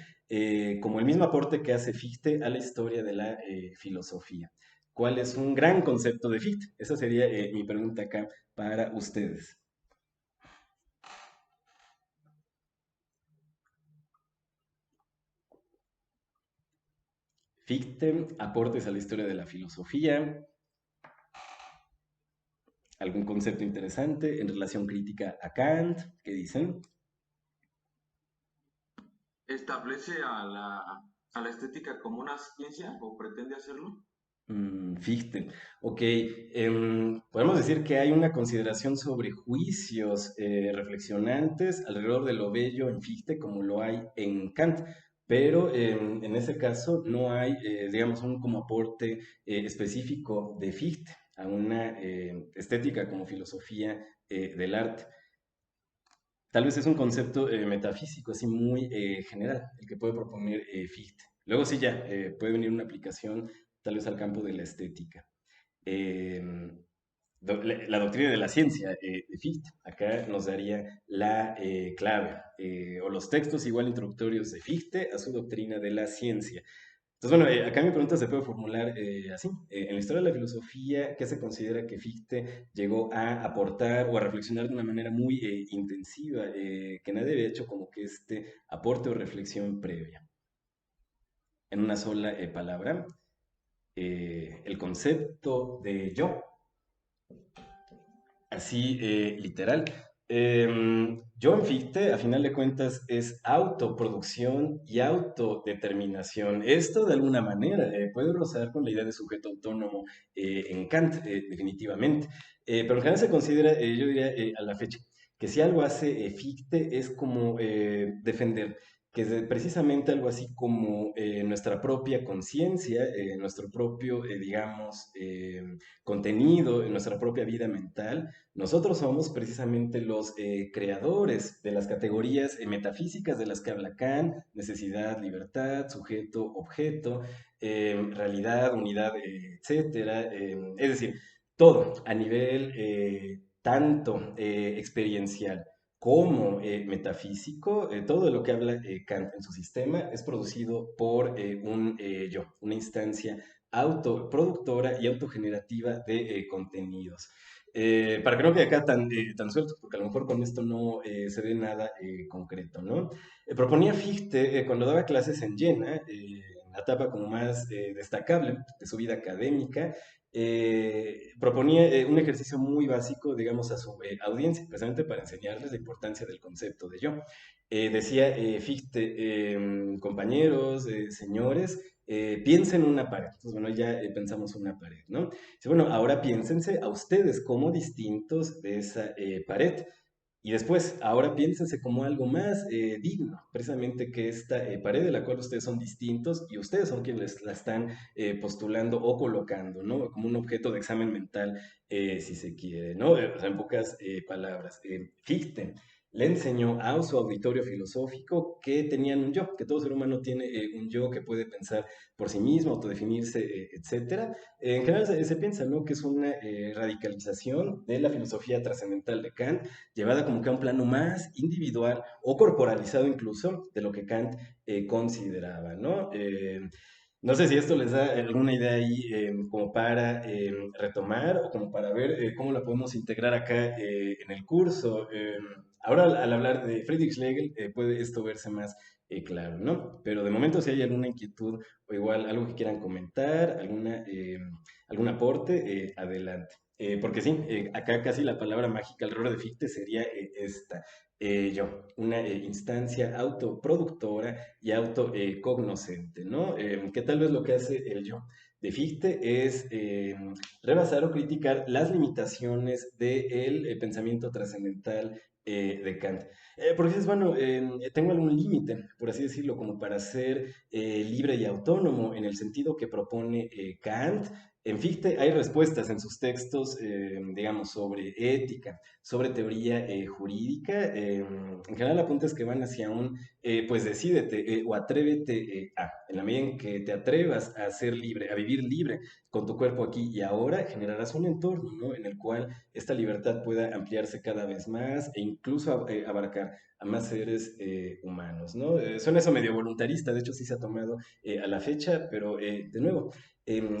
como el mismo aporte que hace Fichte a la historia de la filosofía. ¿Cuál es un gran concepto de Fichte? Esa sería mi pregunta acá para ustedes. Fichte, aportes a la historia de la filosofía, algún concepto interesante en relación crítica a Kant, ¿qué dicen? ¿Establece a la estética como una ciencia o pretende hacerlo? Fichte. Ok, podemos decir que hay una consideración sobre juicios reflexionantes alrededor de lo bello en Fichte como lo hay en Kant, pero en ese caso no hay, digamos, un como aporte específico de Fichte a una estética como filosofía del arte. Tal vez es un concepto metafísico, así muy general, el que puede proponer Fichte. Luego sí ya puede venir una aplicación tal vez al campo de la estética. Eh, la doctrina de la ciencia de Fichte, acá nos daría la clave, o los textos igual introductorios de Fichte a su doctrina de la ciencia. Entonces, bueno, acá mi pregunta se puede formular así. En la historia de la filosofía, ¿qué se considera que Fichte llegó a aportar o a reflexionar de una manera muy intensiva, que nadie había hecho como que este aporte o reflexión previa? En una sola palabra, el concepto de yo, así literal. Yo en Fichte, a final de cuentas, es autoproducción y autodeterminación. Esto, de alguna manera, puede rozar con la idea de sujeto autónomo en Kant, definitivamente. Pero en general se considera, yo diría, a la fecha, que si algo hace Fichte es como defender que es precisamente algo así como nuestra propia conciencia, nuestro propio, digamos, contenido, en nuestra propia vida mental, nosotros somos precisamente los creadores de las categorías metafísicas de las que habla Kant: necesidad, libertad, sujeto, objeto, realidad, unidad, etcétera. Es decir, todo a nivel tanto experiencial como metafísico, todo lo que habla Kant en su sistema es producido por un yo, una instancia autoproductora y autogenerativa de contenidos. Para que no quede acá tan suelto, porque a lo mejor con esto no se ve nada concreto, ¿no? Proponía Fichte, cuando daba clases en Jena, en la etapa como más destacable de su vida académica, proponía un ejercicio muy básico, digamos, a su audiencia, precisamente para enseñarles la importancia del concepto de yo. Decía Fichte, compañeros, señores, piensen una pared. Entonces, bueno, ya pensamos una pared, ¿no? Dice, bueno, ahora piénsense a ustedes como distintos de esa pared. Y después, ahora piénsense como algo más digno, precisamente que esta pared de la cual ustedes son distintos y ustedes son quienes la están postulando o colocando, ¿no? Como un objeto de examen mental, si se quiere, ¿no? O sea, en pocas palabras. Fichte le enseñó a su auditorio filosófico que tenían un yo, que todo ser humano tiene un yo que puede pensar por sí mismo, autodefinirse, etcétera. En general se piensa, ¿no? Que es una radicalización de la filosofía trascendental de Kant, llevada como que a un plano más individual o corporalizado incluso de lo que Kant consideraba, ¿no? No sé si esto les da alguna idea ahí como para retomar o como para ver cómo la podemos integrar acá en el curso. Ahora al hablar de Friedrich Schlegel puede esto verse más claro, ¿no? Pero de momento si hay alguna inquietud o igual algo que quieran comentar, algún aporte, adelante. Porque sí, acá casi la palabra mágica alrededor de Fichte sería esta, yo, una instancia autoproductora y autocognoscente, ¿no? Que tal vez lo que hace el yo de Fichte es rebasar o criticar las limitaciones del pensamiento trascendental de Kant. Porque dices, bueno, tengo algún límite, por así decirlo, como para ser libre y autónomo en el sentido que propone Kant. En Fichte hay respuestas en sus textos, digamos, sobre ética, sobre teoría jurídica. En general apuntes que van hacia un, pues decídete o atrévete en la medida en que te atrevas a ser libre, a vivir libre con tu cuerpo aquí y ahora, generarás un entorno, ¿no? En el cual esta libertad pueda ampliarse cada vez más e incluso abarcar a más seres humanos, ¿no? Suena eso medio voluntarista, de hecho sí se ha tomado a la fecha, pero de nuevo,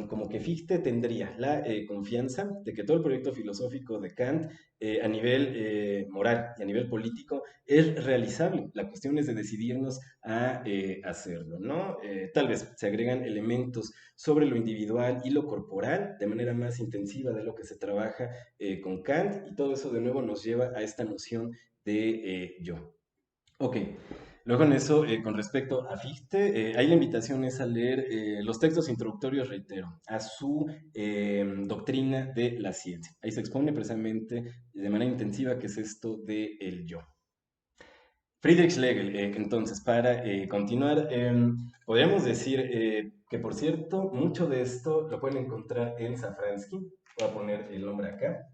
como que Fichte tendría la confianza de que todo el proyecto filosófico de Kant a nivel moral y a nivel político es realizable. La cuestión es de decidirnos a hacerlo, ¿no? Tal vez se agregan elementos sobre lo individual y lo corporal de manera más intensiva de lo que se trabaja con Kant y todo eso de nuevo nos lleva a esta noción de yo. Ok, luego en eso, con respecto a Fichte, ahí la invitación es a leer los textos introductorios, reitero, a su doctrina de la ciencia. Ahí se expone precisamente de manera intensiva qué es esto de el yo. Friedrich Schlegel, entonces, para continuar, podríamos decir que, por cierto, mucho de esto lo pueden encontrar en Safransky. Voy a poner el nombre acá.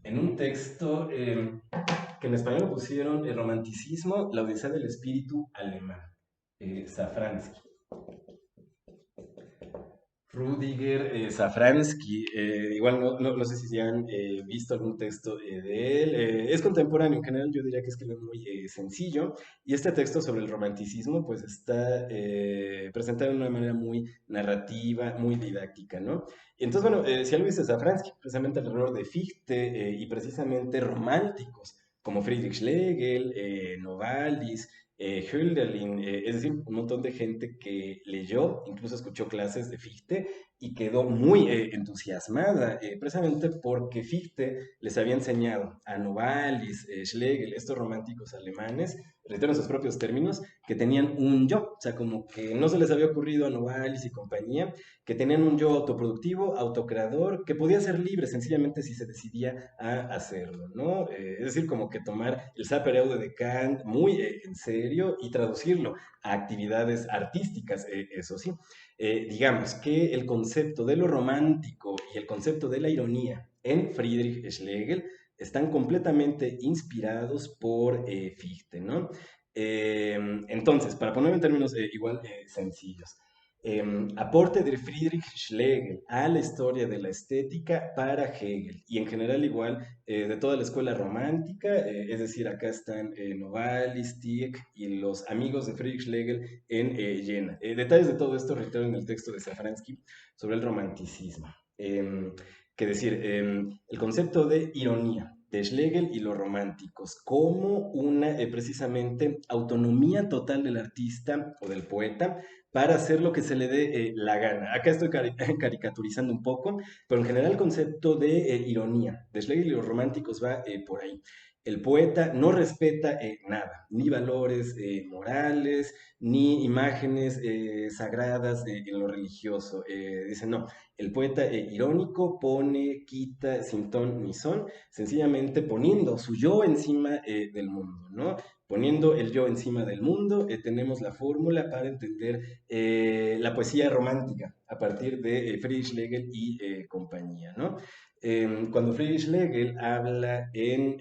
En un texto que en español pusieron el romanticismo, la odisea del espíritu alemán, Safransky. Rudiger Safransky, igual no sé si han visto algún texto de él, es contemporáneo en general, yo diría que escribe muy sencillo, y este texto sobre el romanticismo pues está presentado de una manera muy narrativa, muy didáctica, ¿no? Y entonces, bueno, si algo dice Safransky, precisamente alrededor de Fichte y precisamente románticos, como Friedrich Schlegel, Novalis, Hölderlin, es decir, un montón de gente que leyó, incluso escuchó clases de Fichte y quedó muy entusiasmada, precisamente porque Fichte les había enseñado a Novalis, Schlegel, estos románticos alemanes, reitero en sus propios términos, que tenían un yo, o sea, como que no se les había ocurrido a Novalis y compañía, que tenían un yo autoproductivo, autocreador, que podía ser libre sencillamente si se decidía a hacerlo, ¿no? Es decir, como que tomar el Sapere Aude de Kant muy en serio y traducirlo a actividades artísticas, eso sí. Digamos que el concepto de lo romántico y el concepto de la ironía en Friedrich Schlegel están completamente inspirados por Fichte, ¿no? Entonces, para ponerlo en términos igual sencillos, Aporte de Friedrich Schlegel a la historia de la estética para Hegel y en general igual de toda la escuela romántica, es decir, acá están Novalis, Tieck y los amigos de Friedrich Schlegel en Jena. Detalles de todo esto reitero en el texto de Safransky sobre el romanticismo. Que decir, el concepto de ironía de Schlegel y los románticos como una precisamente autonomía total del artista o del poeta para hacer lo que se le dé la gana. Acá estoy caricaturizando un poco, pero en general el concepto de ironía de Schlegel y los románticos va por ahí. El poeta no respeta nada, ni valores morales, ni imágenes sagradas en lo religioso. Dice, no, el poeta irónico pone, quita, sin ton ni son, sencillamente poniendo su yo encima del mundo, ¿no? Poniendo el yo encima del mundo, tenemos la fórmula para entender la poesía romántica a partir de Friedrich Schlegel y compañía, ¿no? Cuando Friedrich Schlegel habla en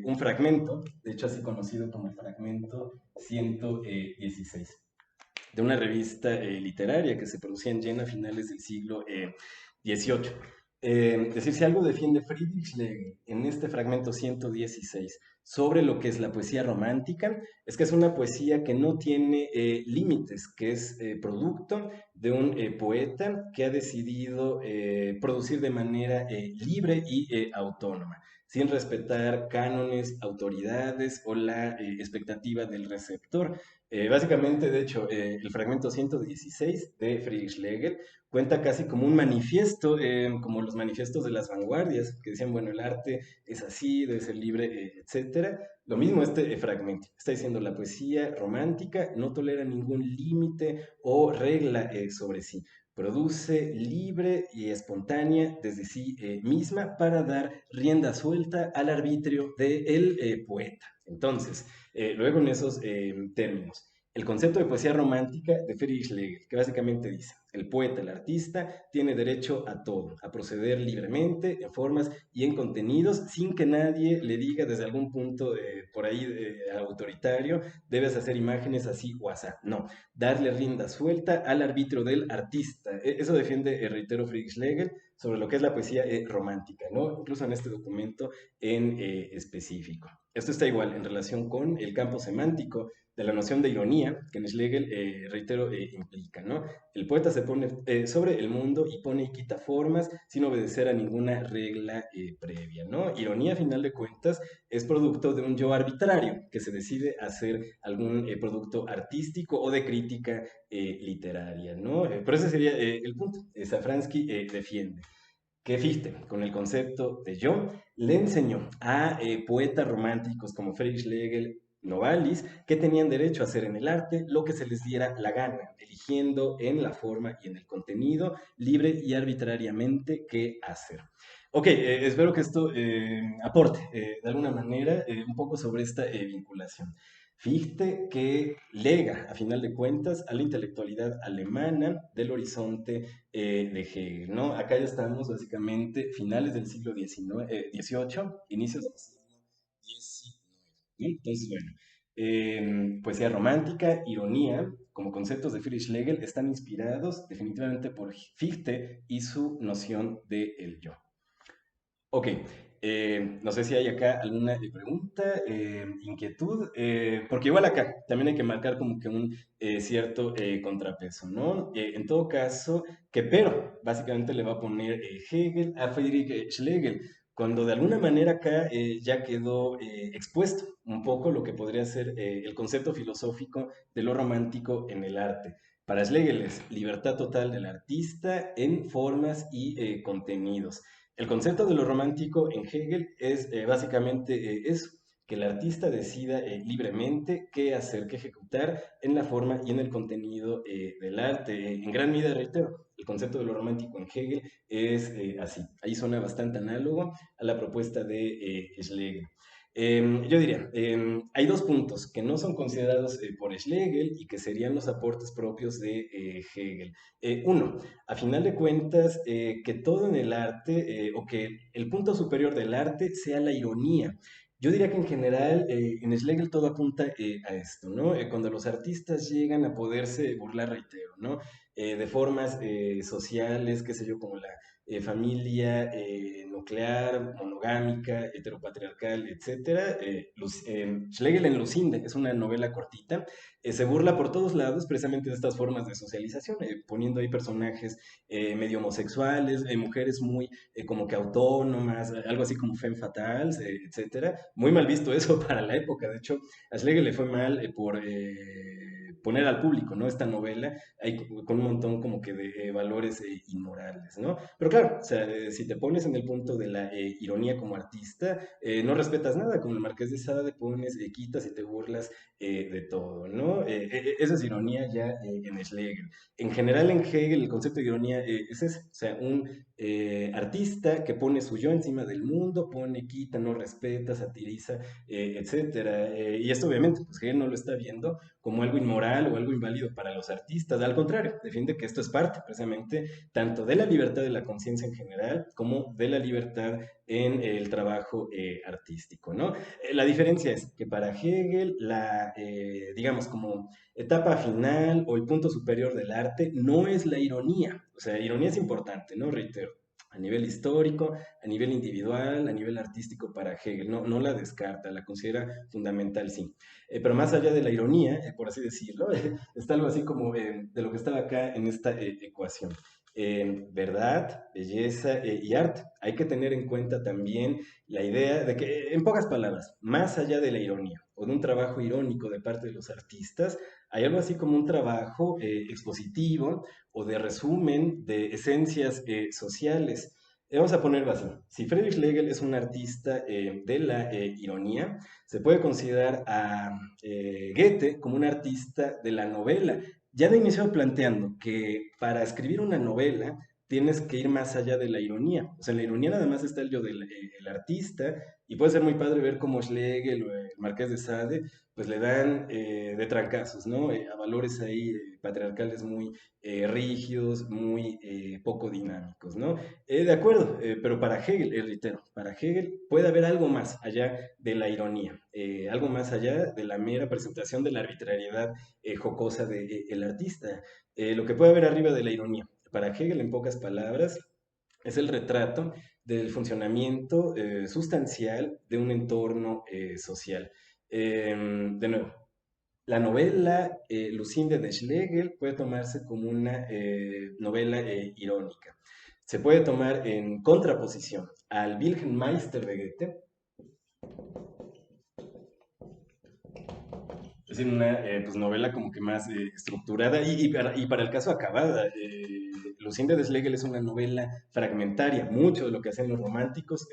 un fragmento, de hecho así conocido como el fragmento 116, de una revista literaria que se producía en Jena a finales del siglo XVIII. Es decir, si algo defiende Friedrich Schlegel en este fragmento 116 sobre lo que es la poesía romántica, es que es una poesía que no tiene límites, que es producto de un poeta que ha decidido producir de manera libre y autónoma, sin respetar cánones, autoridades o la expectativa del receptor. Básicamente, de hecho, el fragmento 116 de Friedrich Schlegel cuenta casi como un manifiesto, como los manifiestos de las vanguardias, que decían, bueno, el arte es así, debe ser libre, etcétera. Lo mismo este fragmento, está diciendo la poesía romántica no tolera ningún límite o regla sobre sí. Produce libre y espontánea desde sí misma para dar rienda suelta al arbitrio del poeta. Entonces, luego en esos términos, el concepto de poesía romántica de Friedrich Schlegel, que básicamente dice, el poeta, el artista, tiene derecho a todo, a proceder libremente, en formas y en contenidos, sin que nadie le diga desde algún punto por ahí autoritario, debes hacer imágenes así o así. No, darle rienda suelta al arbitrio del artista. Eso defiende, reitero, Friedrich Schlegel sobre lo que es la poesía romántica, ¿no? Incluso en este documento en específico. Esto está igual en relación con el campo semántico de la noción de ironía que en Schlegel, reitero, implica, ¿no? El poeta se pone sobre el mundo y pone y quita formas sin obedecer a ninguna regla previa, ¿no? Ironía, a final de cuentas, es producto de un yo arbitrario que se decide hacer algún producto artístico o de crítica literaria, ¿no? Pero ese sería el punto. Safransky defiende que Fichte, con el concepto de yo, le enseñó a poetas románticos como Friedrich Schlegel, Novalis, que tenían derecho a hacer en el arte lo que se les diera la gana, eligiendo en la forma y en el contenido, libre y arbitrariamente, qué hacer. Ok, espero que esto aporte de alguna manera un poco sobre esta vinculación. Fichte que lega, a final de cuentas, a la intelectualidad alemana del horizonte de Hegel, ¿no? Acá ya estamos básicamente finales del siglo XVIII, inicios del siglo XIX, ¿no? Entonces, bueno, poesía romántica, ironía, como conceptos de Friedrich Schlegel, están inspirados definitivamente por Fichte y su noción de el yo. Ok, no sé si hay acá alguna pregunta, inquietud, porque igual acá también hay que marcar como que un cierto contrapeso, ¿no? En todo caso, que pero básicamente le va a poner Hegel a Friedrich Schlegel, cuando de alguna manera acá ya quedó expuesto un poco lo que podría ser el concepto filosófico de lo romántico en el arte. Para Schlegel es libertad total del artista en formas y contenidos. El concepto de lo romántico en Hegel es básicamente eso, que el artista decida libremente qué hacer, qué ejecutar en la forma y en el contenido del arte. En gran medida, reitero, el concepto de lo romántico en Hegel es así. Ahí suena bastante análogo a la propuesta de Schlegel. Yo diría, hay dos puntos que no son considerados por Schlegel y que serían los aportes propios de Hegel. Uno, a final de cuentas, que todo en el arte, o que el punto superior del arte sea la ironía. Yo diría que en general en Schlegel todo apunta a esto, ¿no? Cuando los artistas llegan a poderse burlar, reitero, ¿no? De formas sociales, qué sé yo, como la familia nuclear, monogámica, heteropatriarcal, etcétera. Schlegel en Lucinde es una novela cortita, se burla por todos lados precisamente de estas formas de socialización, poniendo ahí personajes medio homosexuales, mujeres muy como que autónomas, algo así como femme fatales, etcétera. Muy mal visto eso para la época. De hecho, a Schlegel le fue mal por poner al público, ¿no? Esta novela, ahí con un montón como que de valores inmorales, ¿no? Pero claro, o sea, si te pones en el punto de la ironía como artista, no respetas nada, como el Marqués de Sade, pones, quitas y te burlas de todo, ¿no? Esa es ironía ya en Schlegel. En general en Hegel el concepto de ironía es ese, o sea, un artista que pone su yo encima del mundo, pone, quita, no respeta, satiriza, etcétera. Y esto obviamente, pues Hegel no lo está viendo como algo inmoral o algo inválido para los artistas. Al contrario, defiende que esto es parte precisamente tanto de la libertad de la conciencia en general como de la libertad en el trabajo artístico, ¿no? La diferencia es que para Hegel la, digamos, como etapa final o el punto superior del arte no es la ironía. O sea, ironía es importante, ¿no? Reitero, a nivel histórico, a nivel individual, a nivel artístico para Hegel. No, no la descarta, la considera fundamental, sí. Pero más allá de la ironía, por así decirlo, está algo así como de lo que estaba acá en esta ecuación. Verdad, belleza y arte. Hay que tener en cuenta también la idea de que, en pocas palabras, más allá de la ironía o de un trabajo irónico de parte de los artistas, hay algo así como un trabajo expositivo o de resumen de esencias sociales. Vamos a ponerlo así. Si Friedrich Schlegel es un artista de la ironía, se puede considerar a Goethe como un artista de la novela. Ya de inicio planteando que para escribir una novela tienes que ir más allá de la ironía. O sea, en la ironía nada más está el yo del el artista y puede ser muy padre ver cómo Schlegel o el Marqués de Sade pues le dan de trancazos, ¿no? A valores ahí patriarcales muy rígidos, muy poco dinámicos, ¿no? De acuerdo, pero para Hegel, reitero, para Hegel puede haber algo más allá de la ironía, algo más allá de la mera presentación de la arbitrariedad jocosa del artista. Lo que puede haber arriba de la ironía, para Hegel, en pocas palabras, es el retrato del funcionamiento sustancial de un entorno social. De nuevo, la novela Lucinde de Schlegel puede tomarse como una novela irónica. Se puede tomar en contraposición al Wilhelm Meister de Goethe, es decir, una pues, novela como que más estructurada y para el caso acabada. Lucinda de Schlegel es una novela fragmentaria. Mucho de lo que hacen los románticos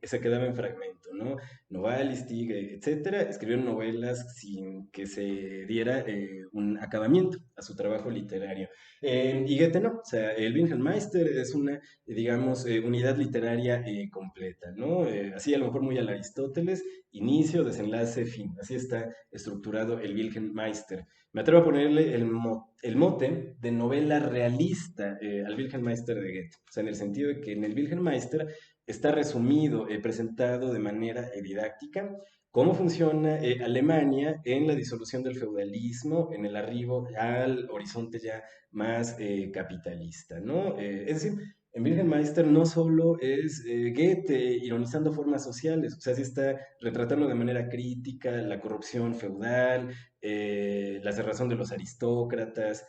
se quedaba en fragmento, ¿no? Novalis, Stig, etcétera, escribieron novelas sin que se diera un acabamiento a su trabajo literario. Y Goethe no, o sea, el Wilhelm Meister es una, digamos, unidad literaria completa, ¿no? Así a lo mejor muy al Aristóteles, inicio, desenlace, fin. Así está estructurado el Wilhelm Meister. Me atrevo a ponerle el mote de novela realista al Wilhelm Meister de Goethe. O sea, en el sentido de que en el Wilhelm Meister está resumido, presentado de manera didáctica, cómo funciona Alemania en la disolución del feudalismo, en el arribo al horizonte ya más capitalista, ¿no? Es decir, en Wilhelm Meister no solo es Goethe ironizando formas sociales, o sea, sí está retratando de manera crítica la corrupción feudal, la cerrazón de los aristócratas,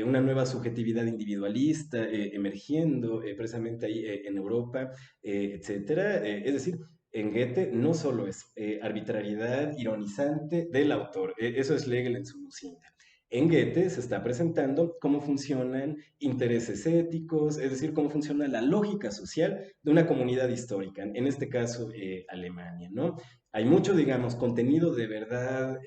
una nueva subjetividad individualista emergiendo precisamente ahí en Europa, etcétera. Es decir, en Goethe no solo es arbitrariedad ironizante del autor, eso es Schlegel en su Lucinda. En Goethe se está presentando cómo funcionan intereses éticos, es decir, cómo funciona la lógica social de una comunidad histórica, en este caso Alemania, ¿no? Hay mucho, digamos, contenido de verdad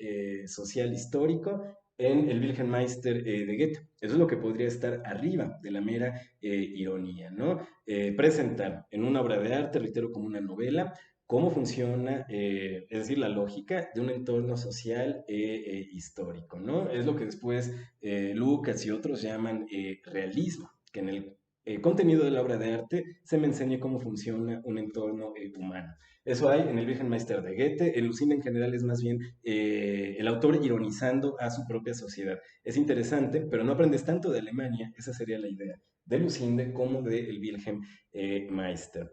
social histórico en el Wilhelm Meister de Goethe. Eso es lo que podría estar arriba de la mera ironía, ¿no? Presentar en una obra de arte, reitero, como una novela, cómo funciona, es decir, la lógica de un entorno social histórico, ¿no? Es lo que después Lucas y otros llaman realismo, que en el contenido de la obra de arte, se me enseñe cómo funciona un entorno humano. Eso hay en el Virgen Meister de Goethe. El Lucinde en general es más bien el autor ironizando a su propia sociedad. Es interesante, pero no aprendes tanto de Alemania, esa sería la idea, de Lucinde como de el Wilhelm Meister.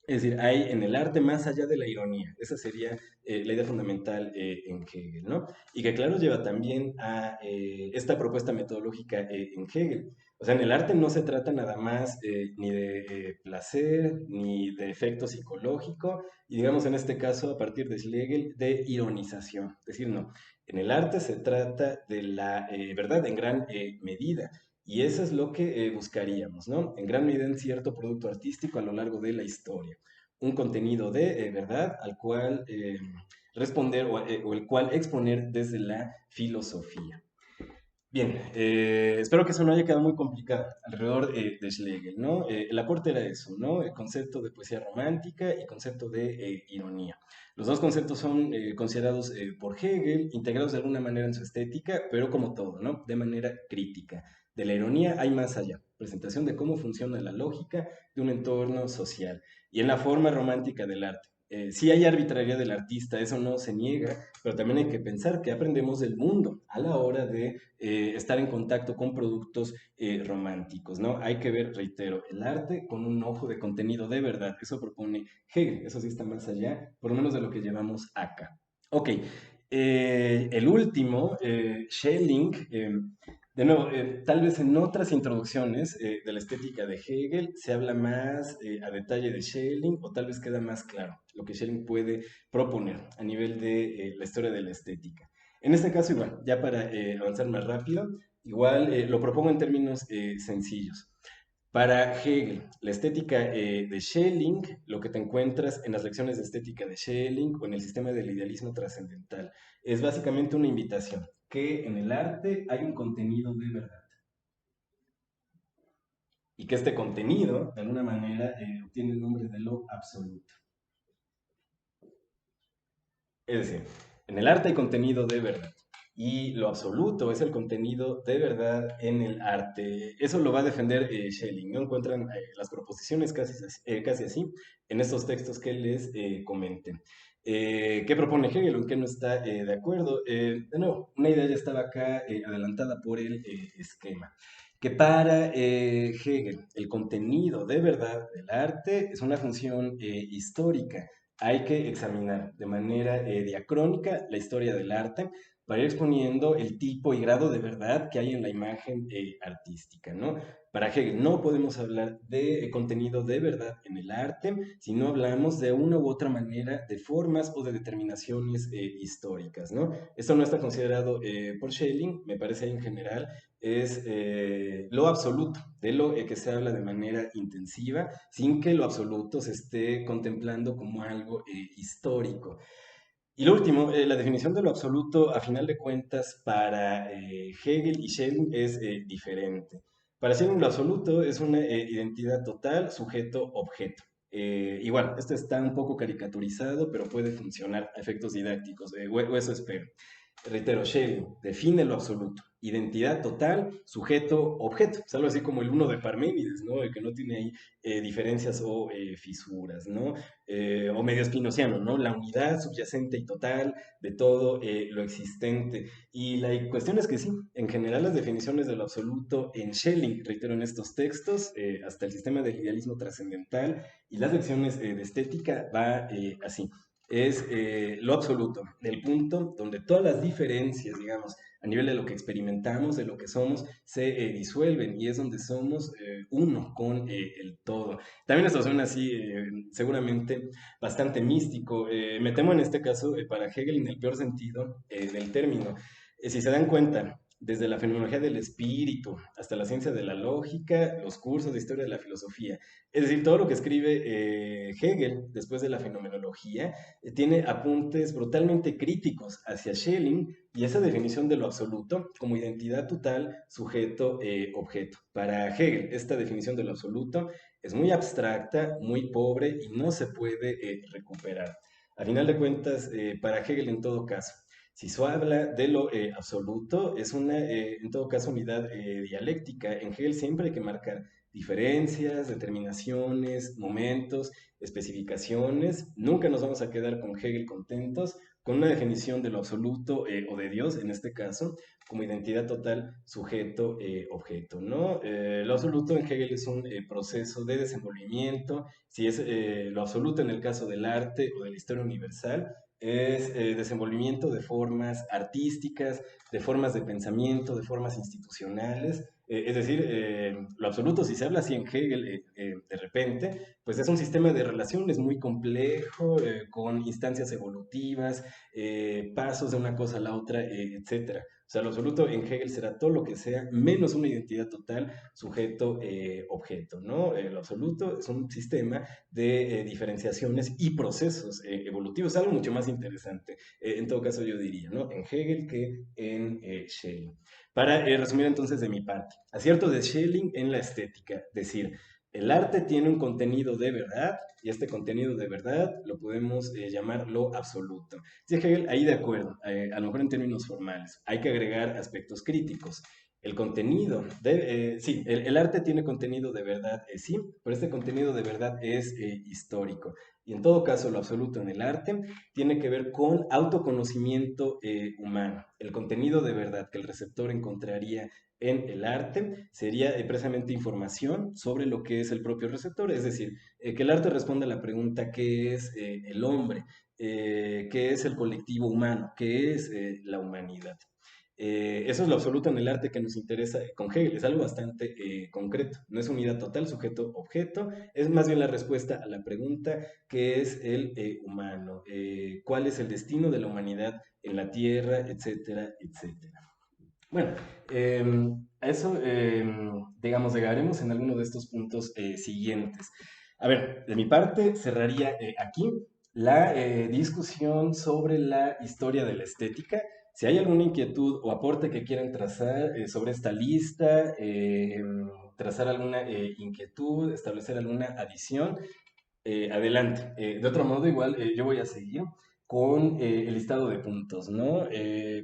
Es decir, hay en el arte más allá de la ironía. Esa sería la idea fundamental en Hegel, ¿no? Y que claro lleva también a esta propuesta metodológica en Hegel. O sea, en el arte no se trata nada más ni de placer, ni de efecto psicológico, y digamos en este caso, a partir de Schlegel, de ironización. Es decir, no, en el arte se trata de la verdad en gran medida. Y eso es lo que buscaríamos, ¿no? En gran medida en cierto producto artístico a lo largo de la historia. Un contenido de verdad al cual responder o el cual exponer desde la filosofía. Bien, espero que eso no haya quedado muy complicado alrededor de Schlegel, ¿no? El aporte era eso, ¿no? El concepto de poesía romántica y concepto de ironía. Los dos conceptos son considerados por Hegel, integrados de alguna manera en su estética, pero como todo, ¿no? De manera crítica. De la ironía hay más allá, presentación de cómo funciona la lógica de un entorno social y en la forma romántica del arte. Sí hay arbitrariedad del artista, eso no se niega, pero también hay que pensar que aprendemos del mundo a la hora de estar en contacto con productos románticos, ¿no? Hay que ver, reitero, el arte con un ojo de contenido de verdad. Eso propone Hegel, eso sí está más allá, por lo menos de lo que llevamos acá. Ok, el último, Schelling, de nuevo, tal vez en otras introducciones de la estética de Hegel se habla más a detalle de Schelling o tal vez queda más claro lo que Schelling puede proponer a nivel de la historia de la estética. En este caso, igual, ya para avanzar más rápido, igual lo propongo en términos sencillos. Para Hegel, la estética de Schelling, lo que te encuentras en las lecciones de estética de Schelling o en el sistema del idealismo trascendental, es básicamente una invitación, que en el arte hay un contenido de verdad y que este contenido, de alguna manera, obtiene el nombre de lo absoluto. Es decir, en el arte hay contenido de verdad y lo absoluto es el contenido de verdad en el arte. Eso lo va a defender Schelling. ¿No? Encuentran las proposiciones casi así en estos textos que les comenté. ¿Qué propone Hegel? ¿En qué no está de acuerdo? De nuevo, una idea ya estaba acá adelantada por el esquema. Que para Hegel el contenido de verdad del arte es una función histórica. Hay que examinar de manera diacrónica la historia del arte para ir exponiendo el tipo y grado de verdad que hay en la imagen artística, ¿no? Para Hegel no podemos hablar de contenido de verdad en el arte si no hablamos de una u otra manera de formas o de determinaciones históricas, ¿no? Esto no está considerado por Schelling, me parece en general, es lo absoluto, de lo que se habla de manera intensiva, sin que lo absoluto se esté contemplando como algo histórico. Y lo último, la definición de lo absoluto, a final de cuentas, para Hegel y Schelling es diferente. Para Schelling lo absoluto es una identidad total, sujeto-objeto. Igual, esto está un poco caricaturizado, pero puede funcionar a efectos didácticos, o eso espero. Reitero, Schelling define lo absoluto. Identidad total, sujeto, objeto. Es algo así como el uno de Parménides, ¿no? El que no tiene ahí diferencias o fisuras, ¿no? O medio espinociano, ¿no? La unidad subyacente y total de todo lo existente. Y la cuestión es que sí, en general las definiciones de lo absoluto en Schelling, reitero en estos textos, hasta el sistema del idealismo trascendental y las lecciones de estética va así. Es lo absoluto, el punto donde todas las diferencias, digamos, a nivel de lo que experimentamos, de lo que somos, se disuelven y es donde somos uno con el todo. También esto suena así, seguramente bastante místico. Me temo en este caso, para Hegel, en el peor sentido del término. Si se dan cuenta, desde la fenomenología del espíritu hasta la ciencia de la lógica, los cursos de historia de la filosofía, es decir, todo lo que escribe Hegel después de la fenomenología, tiene apuntes brutalmente críticos hacia Schelling y esa definición de lo absoluto como identidad total, sujeto, objeto. Para Hegel, esta definición de lo absoluto es muy abstracta, muy pobre y no se puede recuperar. A final de cuentas, para Hegel en todo caso, si se habla de lo absoluto, es una, en todo caso, unidad dialéctica. En Hegel siempre hay que marcar diferencias, determinaciones, momentos, especificaciones. Nunca nos vamos a quedar con Hegel contentos, con una definición de lo absoluto o de Dios, en este caso, como identidad total, sujeto, objeto, ¿no? Lo absoluto en Hegel es un proceso de desenvolvimiento, si es lo absoluto en el caso del arte o de la historia universal, es desenvolvimiento de formas artísticas, de formas de pensamiento, de formas institucionales. Es decir, lo absoluto, si se habla así en Hegel, de repente, pues es un sistema de relaciones muy complejo, con instancias evolutivas, pasos de una cosa a la otra, etcétera. O sea, lo absoluto en Hegel será todo lo que sea menos una identidad total, sujeto, objeto, ¿no? Lo absoluto es un sistema de diferenciaciones y procesos evolutivos, algo mucho más interesante, en todo caso yo diría, ¿no? En Hegel que en Schelling. Para resumir entonces de mi parte, acierto de Schelling en la estética, decir, el arte tiene un contenido de verdad y este contenido de verdad lo podemos llamar lo absoluto. Sí, Hegel, ahí de acuerdo, a lo mejor en términos formales, hay que agregar aspectos críticos. El contenido, sí, el arte tiene contenido de verdad, sí, pero este contenido de verdad es histórico. Y en todo caso, lo absoluto en el arte tiene que ver con autoconocimiento humano. El contenido de verdad que el receptor encontraría en el arte sería precisamente información sobre lo que es el propio receptor, es decir, que el arte responda a la pregunta ¿qué es el hombre? ¿Qué es el colectivo humano? ¿Qué es la humanidad? Eso es lo absoluto en el arte que nos interesa con Hegel, es algo bastante concreto, no es unidad total, sujeto-objeto, es más bien la respuesta a la pregunta ¿qué es el humano? ¿Cuál es el destino de la humanidad en la Tierra? Etcétera, etcétera. Bueno, a eso, digamos, llegaremos en alguno de estos puntos siguientes. A ver, de mi parte, cerraría aquí la discusión sobre la historia de la estética. Si hay alguna inquietud o aporte que quieran trazar sobre esta lista, trazar alguna inquietud, establecer alguna adición, adelante. De otro modo, igual yo voy a seguir con el listado de puntos, ¿no?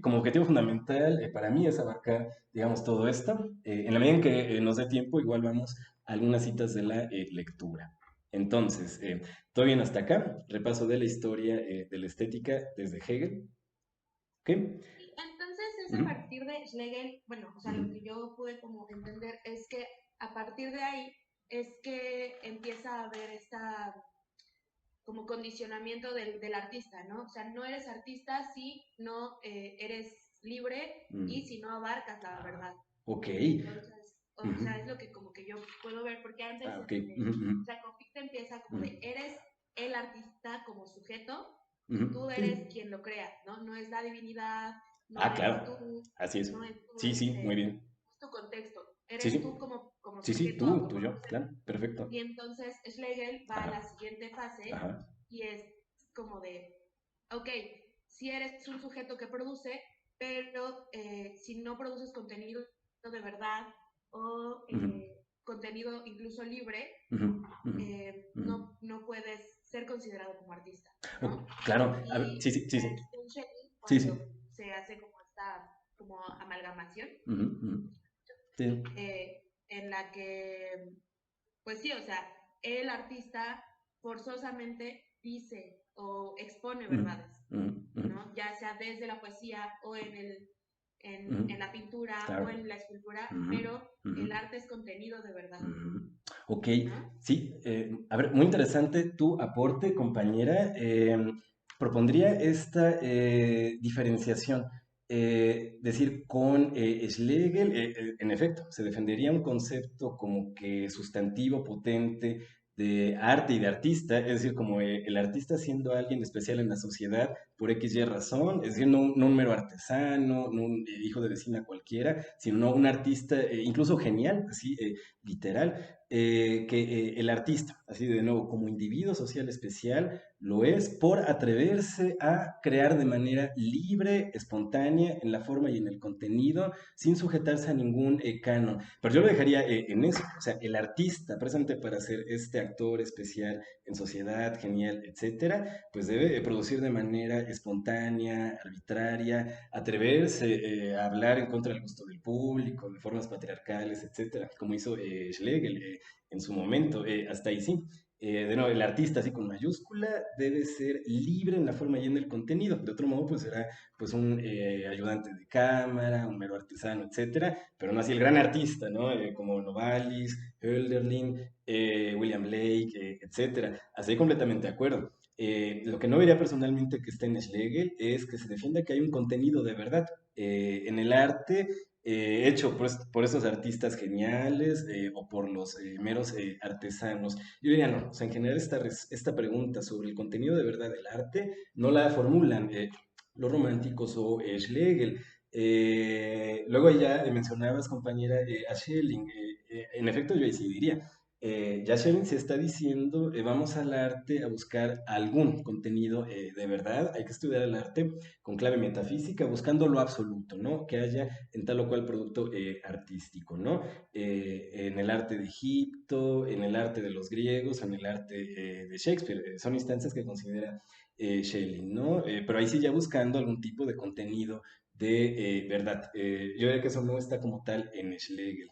Como objetivo fundamental para mí es abarcar, digamos, todo esto. En la medida en que nos dé tiempo, igual vamos a algunas citas de la lectura. Entonces, todo bien hasta acá. Repaso de la historia de la estética desde Hegel. ¿Ok? Y entonces es a Ujú, partir de Schlegel, bueno, o sea, ujú, lo que yo pude como entender es que a partir de ahí es que empieza a haber esta como condicionamiento del artista, ¿no? O sea, no eres artista si no eres libre y mm. si no abarcas la verdad. Ok. Entonces, o Ujú. sea, es lo que como que yo puedo ver, porque antes, Ah, ok. Ujú, o ujú, sea, con Fichte empieza como ujú, de, eres el artista como sujeto y ujú. tú eres Sí. quien lo crea, ¿no? No es la divinidad, no Ah, eres claro. tú, Así es. no es tu, Sí, sí, muy bien. tu contexto, Sí, eres sí. tú como Sí, sí, sujeto tú, tú, yo, autoconocerte. claro, perfecto. Y entonces Schlegel va a Ajá, la siguiente fase ajá. y es como de, ok, si eres un sujeto que produce, pero si no produces contenido de verdad o Ujú, contenido incluso libre, ujú, ujú, ujú. no puedes ser considerado como artista, Oh, ¿no? claro, a ver, sí, Y sí, sí, ya sí, es con Schlegel sí, sí. cuando se hace como esta como amalgamación Ujú, ujú, sí. en la que pues sí, o sea, el artista forzosamente dice o expone Ujú, verdades, ujú, ujú, ¿no? Ya sea desde la poesía o ujú. en la pintura Claro. o en la escultura, Ujú, pero ujú, el arte es contenido de verdad, ujú. Ok, ¿no? sí, a ver, muy interesante tu aporte, compañera. Propondría esta diferenciación. Decir, con Schlegel, en efecto, se defendería un concepto como que sustantivo, potente, de arte y de artista, es decir, como el artista siendo alguien especial en la sociedad por X y razón, es decir, no un mero artesano, no un hijo de vecina cualquiera, sino un artista incluso genial, así, literal, que el artista, así de nuevo, como individuo social especial, lo es por atreverse a crear de manera libre, espontánea, en la forma y en el contenido, sin sujetarse a ningún canon. Pero yo lo dejaría en eso, o sea, el artista, precisamente para ser este actor especial en sociedad, genial, etcétera, pues debe producir de manera espontánea, arbitraria, atreverse a hablar en contra del gusto del público, de formas patriarcales, etcétera, como hizo Schlegel en su momento, hasta ahí sí. De nuevo, el artista, así con mayúscula, debe ser libre en la forma y en el contenido. De otro modo, pues será pues un ayudante de cámara, un mero artesano, etcétera, pero no así el gran artista, ¿no? Como Novalis, Hölderlin, William Blake, etcétera. Así completamente de acuerdo. Lo que no vería personalmente que está en Schlegel es que se defienda que hay un contenido de verdad. En el arte hecho por esos artistas geniales o por los meros artesanos. Yo diría no, o sea, en general esta pregunta sobre el contenido de verdad del arte no la formulan los románticos o Schlegel. Luego ya mencionabas, compañera, a Schelling. En efecto, yo ahí sí diría, ya Schelling se está diciendo, vamos al arte a buscar algún contenido de verdad, hay que estudiar el arte con clave metafísica, buscando lo absoluto, ¿no? Que haya en tal o cual producto artístico, ¿no? En el arte de Egipto, en el arte de los griegos, en el arte de Shakespeare, son instancias que considera Schelling, ¿no? Pero ahí sí ya buscando algún tipo de contenido de verdad. Yo diría que eso no está como tal en Schlegel.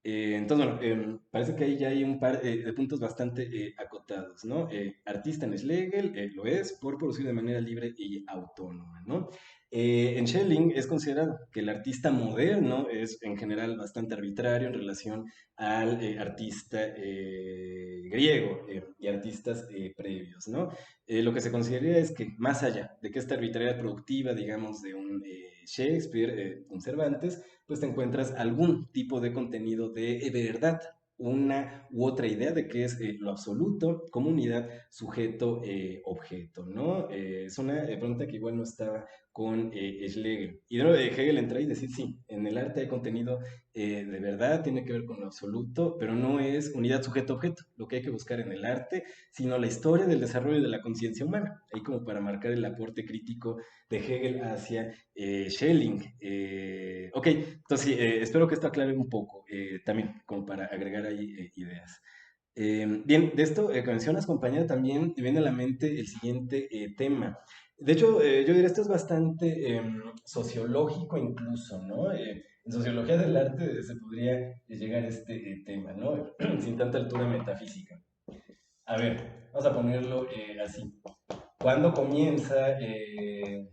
Entonces, bueno, parece que ahí ya hay un par de puntos bastante acotados, ¿no? Artista en Schlegel lo es por producir de manera libre y autónoma, ¿no? En Schelling es considerado que el artista moderno es en general bastante arbitrario en relación al artista griego y artistas previos, ¿no? Lo que se considera es que más allá de que esta arbitrariedad productiva, digamos, de un Shakespeare, un Cervantes, pues te encuentras algún tipo de contenido de verdad, una u otra idea de qué es lo absoluto, comunidad, sujeto, objeto, ¿no? Es una pregunta que igual no estaba con Schlegel. Y de nuevo Hegel entra y decir, sí, en el arte hay contenido de verdad, tiene que ver con lo absoluto, pero no es unidad sujeto-objeto, lo que hay que buscar en el arte, sino la historia del desarrollo de la conciencia humana, ahí como para marcar el aporte crítico de Hegel hacia Schelling. Ok, entonces sí, espero que esto aclare un poco, también como para agregar ahí ideas. Bien, de esto que mencionas, compañera, también me viene a la mente el siguiente tema. De hecho, yo diría esto es bastante sociológico incluso, ¿no? En sociología del arte se podría llegar a este tema, ¿no? Sin tanta altura metafísica. A ver, vamos a ponerlo así. ¿Cuándo comienza, en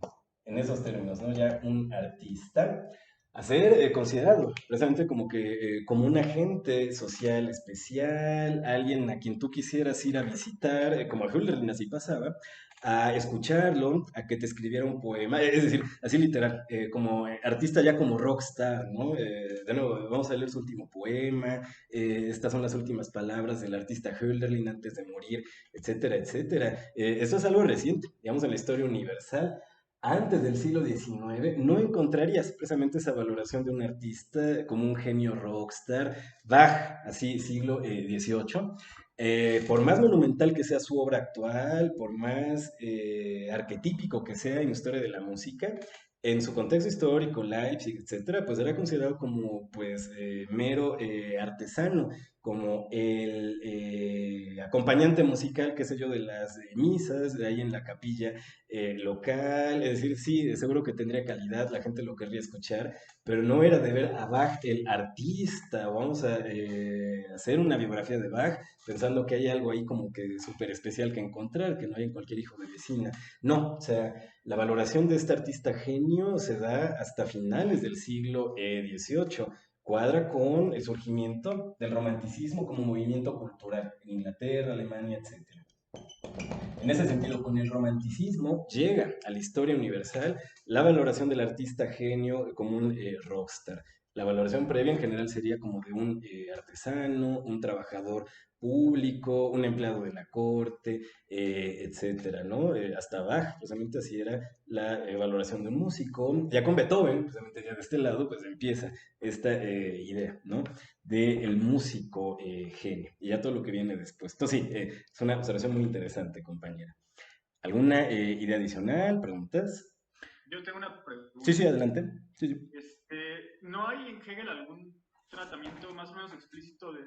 esos términos, ¿no? Ya un artista a ser considerado precisamente como que como un agente social especial, alguien a quien tú quisieras ir a visitar, como a Hölderlin así pasaba, a escucharlo, a que te escribiera un poema, es decir, así literal, como artista ya como rockstar, ¿no? De nuevo, vamos a leer su último poema, estas son las últimas palabras del artista Hölderlin antes de morir, etcétera, etcétera. Eso es algo reciente, digamos, en la historia universal. Antes del siglo XIX no encontrarías precisamente esa valoración de un artista como un genio rockstar. Bach, así siglo XVIII, por más monumental que sea su obra actual, por más arquetípico que sea en la historia de la música, en su contexto histórico, Leipzig, etcétera, pues era considerado como pues mero artesano, como el acompañante musical, qué sé yo, de las misas, de ahí en la capilla local, es decir, sí, seguro que tendría calidad, la gente lo querría escuchar, pero no era de ver a Bach el artista, vamos a hacer una biografía de Bach, pensando que hay algo ahí como que súper especial que encontrar, que no hay en cualquier hijo de vecina. No, o sea, la valoración de este artista genio se da hasta finales del siglo XVIII, cuadra con el surgimiento del romanticismo como movimiento cultural en Inglaterra, Alemania, etc. En ese sentido, con el romanticismo llega a la historia universal la valoración del artista genio como un rockstar. La valoración previa en general sería como de un artesano, un trabajador público, un empleado de la corte, etcétera, ¿no? Hasta Bach, precisamente así era la valoración de un músico. Ya con Beethoven, precisamente ya de este lado, pues empieza esta idea, ¿no? Del músico genio y ya todo lo que viene después. Entonces, sí, es una observación muy interesante, compañera. ¿Alguna idea adicional? ¿Preguntas? Yo tengo una Sí, sí, pregunta. adelante. Sí, sí. ¿No hay en Hegel algún tratamiento más o menos explícito de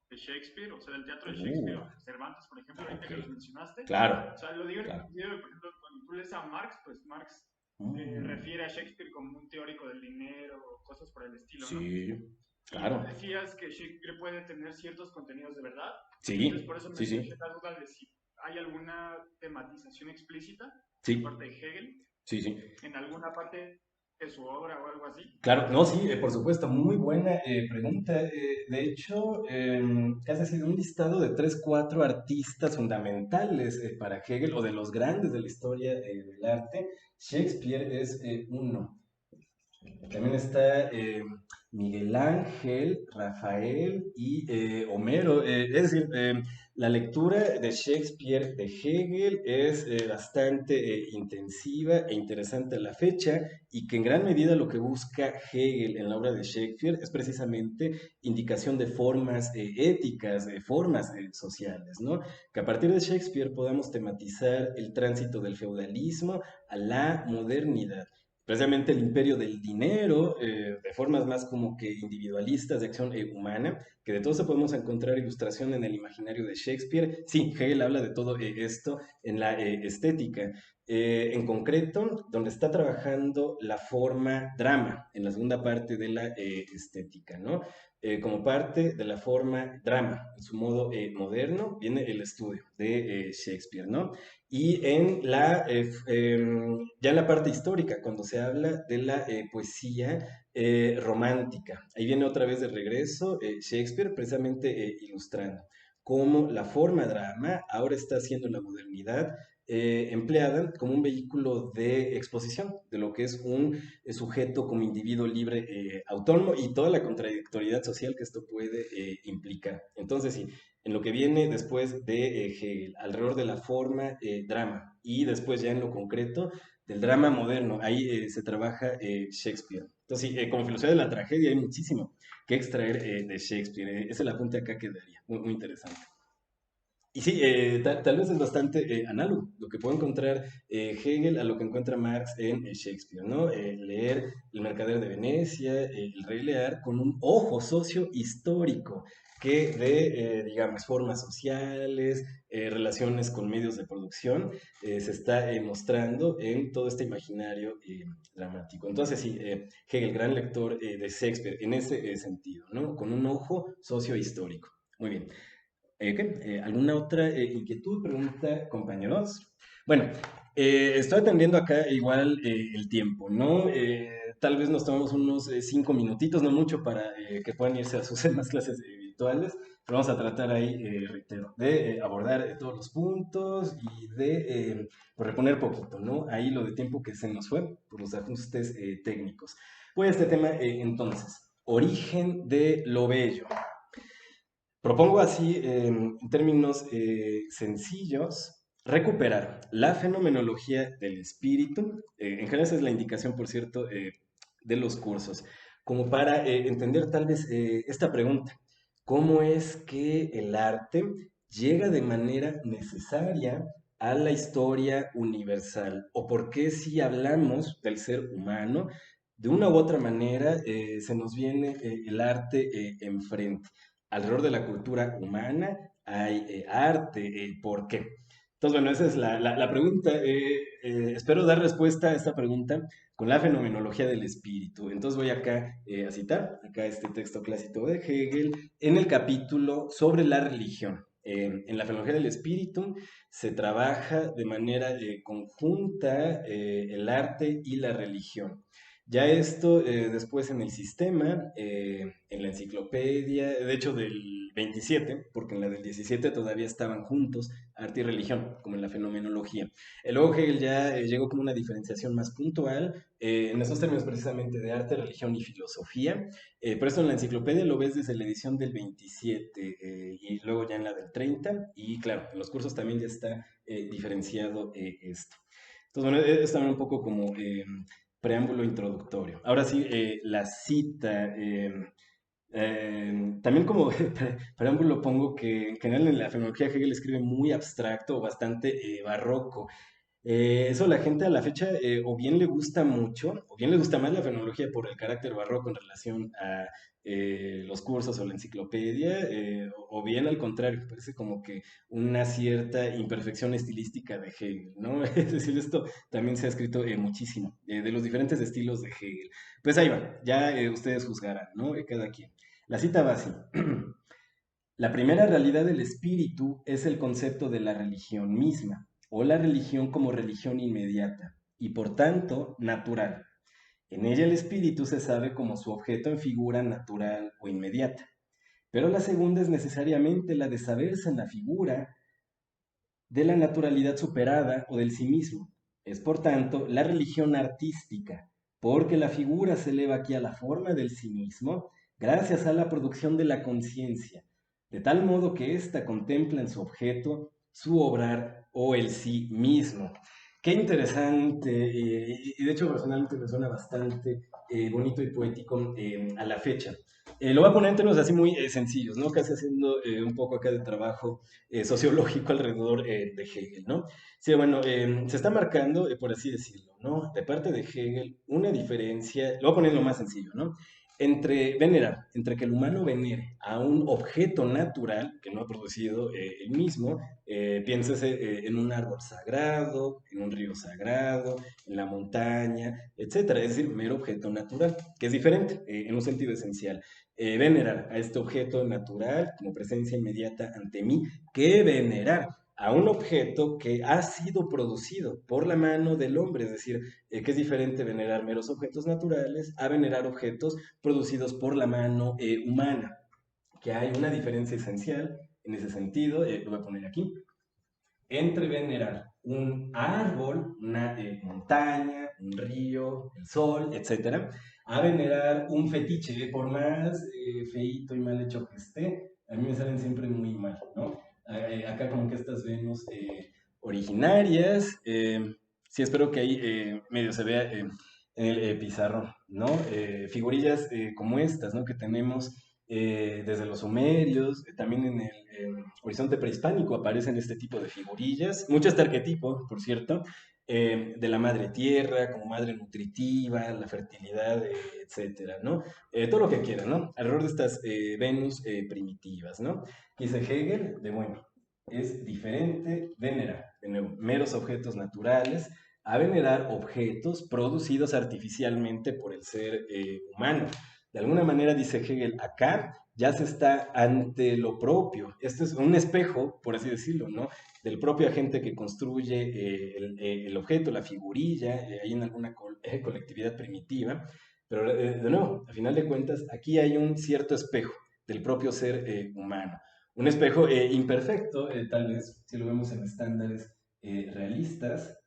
de Shakespeare, o sea, del teatro de Shakespeare Uh, o de Cervantes, por ejemplo, ahorita ok. que los mencionaste. Claro, O sea, lo digo en el claro. sentido de, por ejemplo, cuando tú lees a Marx, pues Marx Mm, refiere a Shakespeare como un teórico del dinero, cosas por el estilo, ¿no? sí, Y tú claro. decías que Shakespeare puede tener ciertos contenidos de verdad, entonces Sí, por eso me sí, surge sí. la duda de si hay alguna tematización explícita por Sí, parte de Hegel sí, sí. en alguna parte de su obra o algo así. Claro, no, sí, por supuesto, muy buena pregunta. De hecho, casi ha sido un listado de tres, cuatro artistas fundamentales para Hegel o de los grandes de la historia del arte. Shakespeare es uno. También está Miguel Ángel, Rafael y Homero. Es decir, la lectura de Shakespeare de Hegel es bastante intensiva e interesante a la fecha y que en gran medida lo que busca Hegel en la obra de Shakespeare es precisamente indicación de formas éticas, de formas sociales, ¿no? Que a partir de Shakespeare podamos tematizar el tránsito del feudalismo a la modernidad precisamente el imperio del dinero, de formas más como que individualistas de acción humana, que de todo eso podemos encontrar ilustración en el imaginario de Shakespeare. Sí, Hegel habla de todo esto en la estética. En concreto, donde está trabajando la forma drama, en la segunda parte de la estética, ¿no? Como parte de la forma drama, en su modo moderno, viene el estudio de Shakespeare, ¿no? Y ya en la parte histórica, cuando se habla de la poesía romántica, ahí viene otra vez de regreso Shakespeare, precisamente ilustrando cómo la forma drama ahora está siendo en la modernidad empleada como un vehículo de exposición de lo que es un sujeto como individuo libre, autónomo y toda la contradictoriedad social que esto puede implicar. Entonces, sí, en lo que viene después de Hegel, alrededor de la forma drama y después ya en lo concreto del drama moderno. Ahí se trabaja Shakespeare. Entonces, sí, como filosofía de la tragedia hay muchísimo que extraer de Shakespeare. Es el apunte acá que daría. Muy, muy interesante. Y sí, tal vez es bastante análogo lo que puede encontrar Hegel a lo que encuentra Marx en Shakespeare, ¿no? Leer El Mercader de Venecia, El Rey Lear, con un ojo socio-histórico que de, digamos, formas sociales, relaciones con medios de producción, se está mostrando en todo este imaginario dramático. Entonces, sí, Hegel, gran lector de Shakespeare en ese sentido, ¿no? Con un ojo socio-histórico. Muy bien. Ok, ¿alguna otra inquietud, pregunta, compañeros? Bueno, estoy atendiendo acá igual el tiempo, ¿no? Tal vez nos tomamos unos 5 minutitos, no mucho, para que puedan irse a sus demás clases virtuales, pero vamos a tratar ahí, reitero, de abordar todos los puntos y de pues, reponer poquito, ¿no? Ahí lo de tiempo que se nos fue por los ajustes técnicos. Pues este tema, entonces, origen de lo bello. Propongo así, en términos sencillos, recuperar la fenomenología del espíritu. En general esa es la indicación, por cierto, de los cursos, como para entender tal vez esta pregunta. ¿Cómo es que el arte llega de manera necesaria a la historia universal? ¿O por qué si hablamos del ser humano, de una u otra manera se nos viene el arte enfrente? Alrededor de la cultura humana hay arte, ¿por qué? Entonces, bueno, esa es la pregunta. Espero dar respuesta a esta pregunta con la fenomenología del espíritu. Entonces voy acá a citar, acá este texto clásico de Hegel, en el capítulo sobre la religión. En la fenomenología del espíritu se trabaja de manera conjunta el arte y la religión. Ya esto después en el sistema, en la enciclopedia, de hecho del 27, porque en la del 17 todavía estaban juntos arte y religión, como en la fenomenología. Luego Hegel ya llegó como una diferenciación más puntual, en esos términos precisamente de arte, religión y filosofía. Por eso en la enciclopedia lo ves desde la edición del 27 y luego ya en la del 30, y claro, en los cursos también ya está diferenciado esto. Entonces, bueno, es también un poco como preámbulo introductorio. Ahora sí, la cita. También como preámbulo pongo que en general en la fenomenología Hegel escribe muy abstracto, bastante barroco. Eso la gente a la fecha o bien le gusta mucho, o bien le gusta más la fenología por el carácter barroco en relación a los cursos o la enciclopedia, o bien al contrario, parece como que una cierta imperfección estilística de Hegel, ¿no? Es decir, esto también se ha escrito muchísimo, de los diferentes estilos de Hegel. Pues ahí va, ya ustedes juzgarán, ¿no? Cada quien. La cita va así. La primera realidad del espíritu es el concepto de la religión misma, o la religión como religión inmediata, y por tanto natural. En ella el espíritu se sabe como su objeto en figura natural o inmediata. Pero la segunda es necesariamente la de saberse en la figura de la naturalidad superada o del sí mismo. Es por tanto la religión artística, porque la figura se eleva aquí a la forma del sí mismo gracias a la producción de la conciencia, de tal modo que ésta contempla en su objeto su obrar o el sí mismo. Qué interesante, y de hecho personalmente me suena bastante bonito y poético a la fecha. Lo voy a poner en términos así muy sencillos, ¿no? Casi haciendo un poco acá de trabajo sociológico alrededor de Hegel, ¿no? Sí, bueno, se está marcando, por así decirlo, ¿no? De parte de Hegel, una diferencia, lo voy a poner lo más sencillo, ¿no? Entre venerar, entre que el humano venere a un objeto natural que no ha producido él mismo, piénsese en un árbol sagrado, en un río sagrado, en la montaña, etcétera, es decir, mero objeto natural, que es diferente en un sentido esencial. Venerar a este objeto natural como presencia inmediata ante mí, que venerar a un objeto que ha sido producido por la mano del hombre, es decir, que es diferente venerar meros objetos naturales a venerar objetos producidos por la mano humana, que hay una diferencia esencial en ese sentido, lo voy a poner aquí, entre venerar un árbol, una montaña, un río, el sol, etcétera, a venerar un fetiche, por más feíto y mal hecho que esté, a mí me salen siempre muy mal, ¿no? Acá como que estas Venus originarias, sí espero que ahí medio se vea en el pizarrón, ¿no? Figurillas como estas, ¿no? Que tenemos desde los sumerios, también en el horizonte prehispánico aparecen este tipo de figurillas, mucho este arquetipo, por cierto, de la madre tierra como madre nutritiva, la fertilidad, etcétera, ¿no? Todo lo que quieran, ¿no? Alrededor de estas Venus primitivas, ¿no? Dice Hegel, de bueno, es diferente venerar, de nuevo, meros objetos naturales, a venerar objetos producidos artificialmente por el ser humano. De alguna manera, dice Hegel, acá ya se está ante lo propio. Esto es un espejo, por así decirlo, ¿no? Del propio agente que construye el objeto, la figurilla, ahí en alguna colectividad primitiva. Pero de nuevo, a final de cuentas, aquí hay un cierto espejo del propio ser humano. Un espejo imperfecto, tal vez si lo vemos en estándares realistas,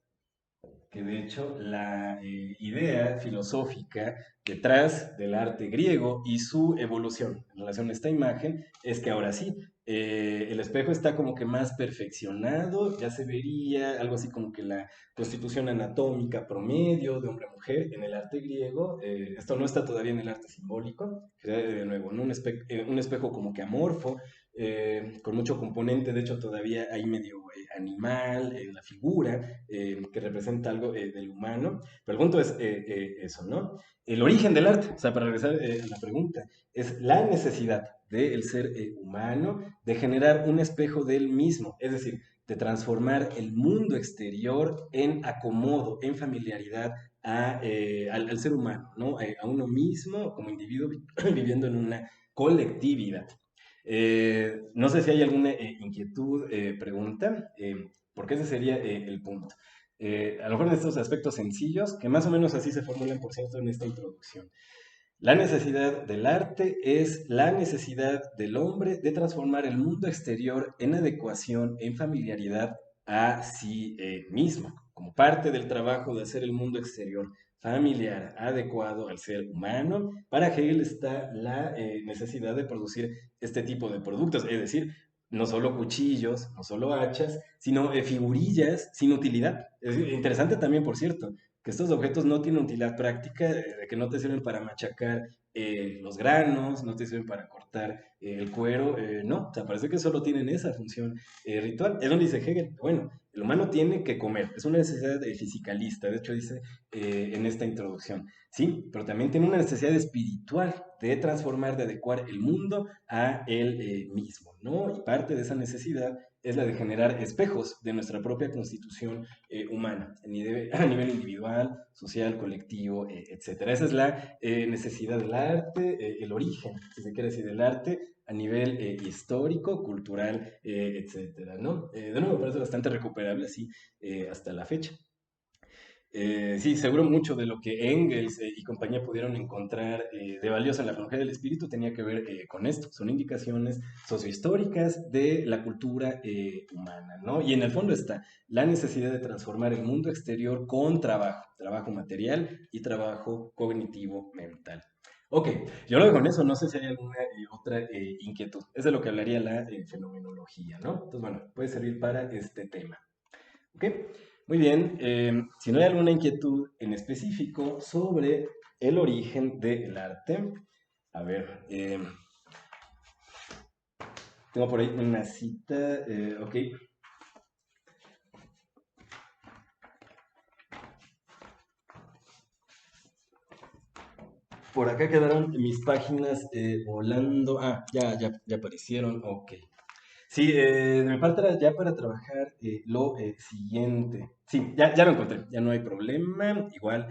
que de hecho la idea filosófica detrás del arte griego y su evolución en relación a esta imagen es que ahora sí, el espejo está como que más perfeccionado, ya se vería algo así como que la constitución anatómica promedio de hombre a mujer en el arte griego, esto no está todavía en el arte simbólico, de nuevo, ¿no? Un espejo como que amorfo, con mucho componente, de hecho todavía hay medio animal en la figura, que representa algo del humano, pero el punto es eso, ¿no? El origen del arte, o sea, para regresar a la pregunta, es la necesidad del ser humano de generar un espejo de él mismo, es decir, de transformar el mundo exterior en acomodo, en familiaridad al ser humano, ¿no? A uno mismo como individuo viviendo en una colectividad. No sé si hay alguna inquietud, pregunta, porque ese sería el punto. A lo mejor en estos aspectos sencillos, que más o menos así se formulan, por cierto, en esta introducción. La necesidad del arte es la necesidad del hombre de transformar el mundo exterior en adecuación, en familiaridad a sí mismo, como parte del trabajo de hacer el mundo exterior familiar, adecuado al ser humano. Para Hegel está la necesidad de producir este tipo de productos, es decir, no solo cuchillos, no solo hachas, sino figurillas sin utilidad. Es interesante también, por cierto, que estos objetos no tienen utilidad práctica, de que no te sirven para machacar los granos, no te sirven para cortar el cuero, no, o sea, parece que solo tienen esa función ritual. Es donde dice Hegel, bueno, El humano tiene que comer, es una necesidad fisicalista, de hecho dice en esta introducción, ¿sí? Pero también tiene una necesidad espiritual de transformar, de adecuar el mundo a él mismo, ¿no? Y parte de esa necesidad es la de generar espejos de nuestra propia constitución humana, a nivel individual, social, colectivo, etcétera. Esa es la necesidad del arte, el origen, si se quiere decir, del arte a nivel histórico, cultural, etcétera, ¿no? De nuevo, me parece bastante recuperable así hasta la fecha. Sí, seguro mucho de lo que Engels y compañía pudieron encontrar de valioso en la filología del espíritu tenía que ver con esto. Son indicaciones sociohistóricas de la cultura humana, ¿no? Y en el fondo está la necesidad de transformar el mundo exterior con trabajo, trabajo material y trabajo cognitivo mental. Ok, yo lo dejo con eso, no sé si hay alguna otra inquietud. Es de lo que hablaría la fenomenología, ¿no? Entonces, bueno, puede servir para este tema. ¿Ok? Muy bien, si no hay alguna inquietud en específico sobre el origen del arte, a ver, tengo por ahí una cita, ok. Por acá quedaron mis páginas volando. Ah, ya aparecieron, ok. Sí, de mi parte era ya para trabajar lo siguiente. Sí, ya lo encontré, ya no hay problema. Igual,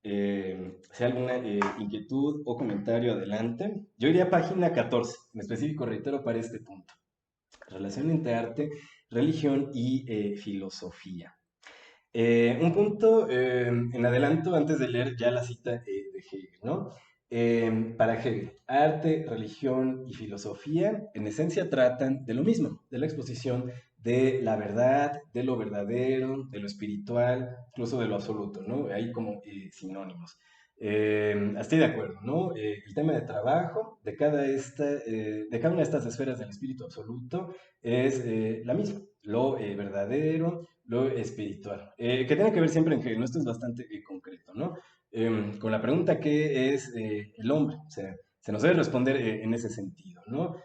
si hay alguna inquietud o comentario, adelante. Yo iría a página 14, en específico, reitero, para este punto. Relación entre arte, religión y filosofía. Un punto en adelanto antes de leer ya la cita de Hegel, ¿no? Para Hegel, arte, religión y filosofía en esencia tratan de lo mismo, de la exposición de la verdad, de lo verdadero, de lo espiritual, incluso de lo absoluto, ¿no? Hay como sinónimos. Estoy de acuerdo, ¿no? El tema de trabajo de de cada una de estas esferas del espíritu absoluto es la misma, lo verdadero, lo espiritual, que tiene que ver siempre en Hegel, ¿no? Esto es bastante concreto, ¿no? Con la pregunta ¿qué es el hombre? O sea, se nos debe responder en ese sentido, ¿no?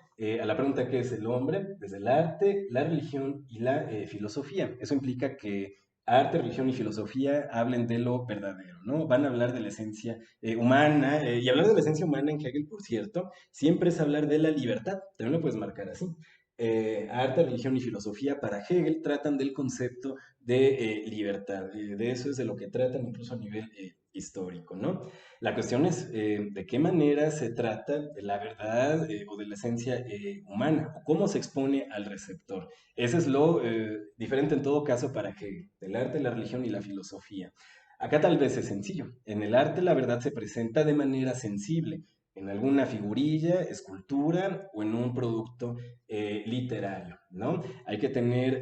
A la pregunta ¿qué es el hombre? Desde el arte, la religión y la filosofía. Eso implica que arte, religión y filosofía hablen de lo verdadero, ¿no? Van a hablar de la esencia humana, y hablar de la esencia humana en Hegel, por cierto, siempre es hablar de la libertad, también lo puedes marcar así. Arte, religión y filosofía para Hegel tratan del concepto de libertad. De eso es de lo que tratan incluso a nivel histórico, ¿no? La cuestión es de qué manera se trata de la verdad o de la esencia humana, o cómo se expone al receptor. Ese es lo diferente en todo caso para Hegel, del arte, la religión y la filosofía. Acá tal vez es sencillo. En el arte la verdad se presenta de manera sensible, en alguna figurilla, escultura o en un producto literario, ¿no? Hay que tener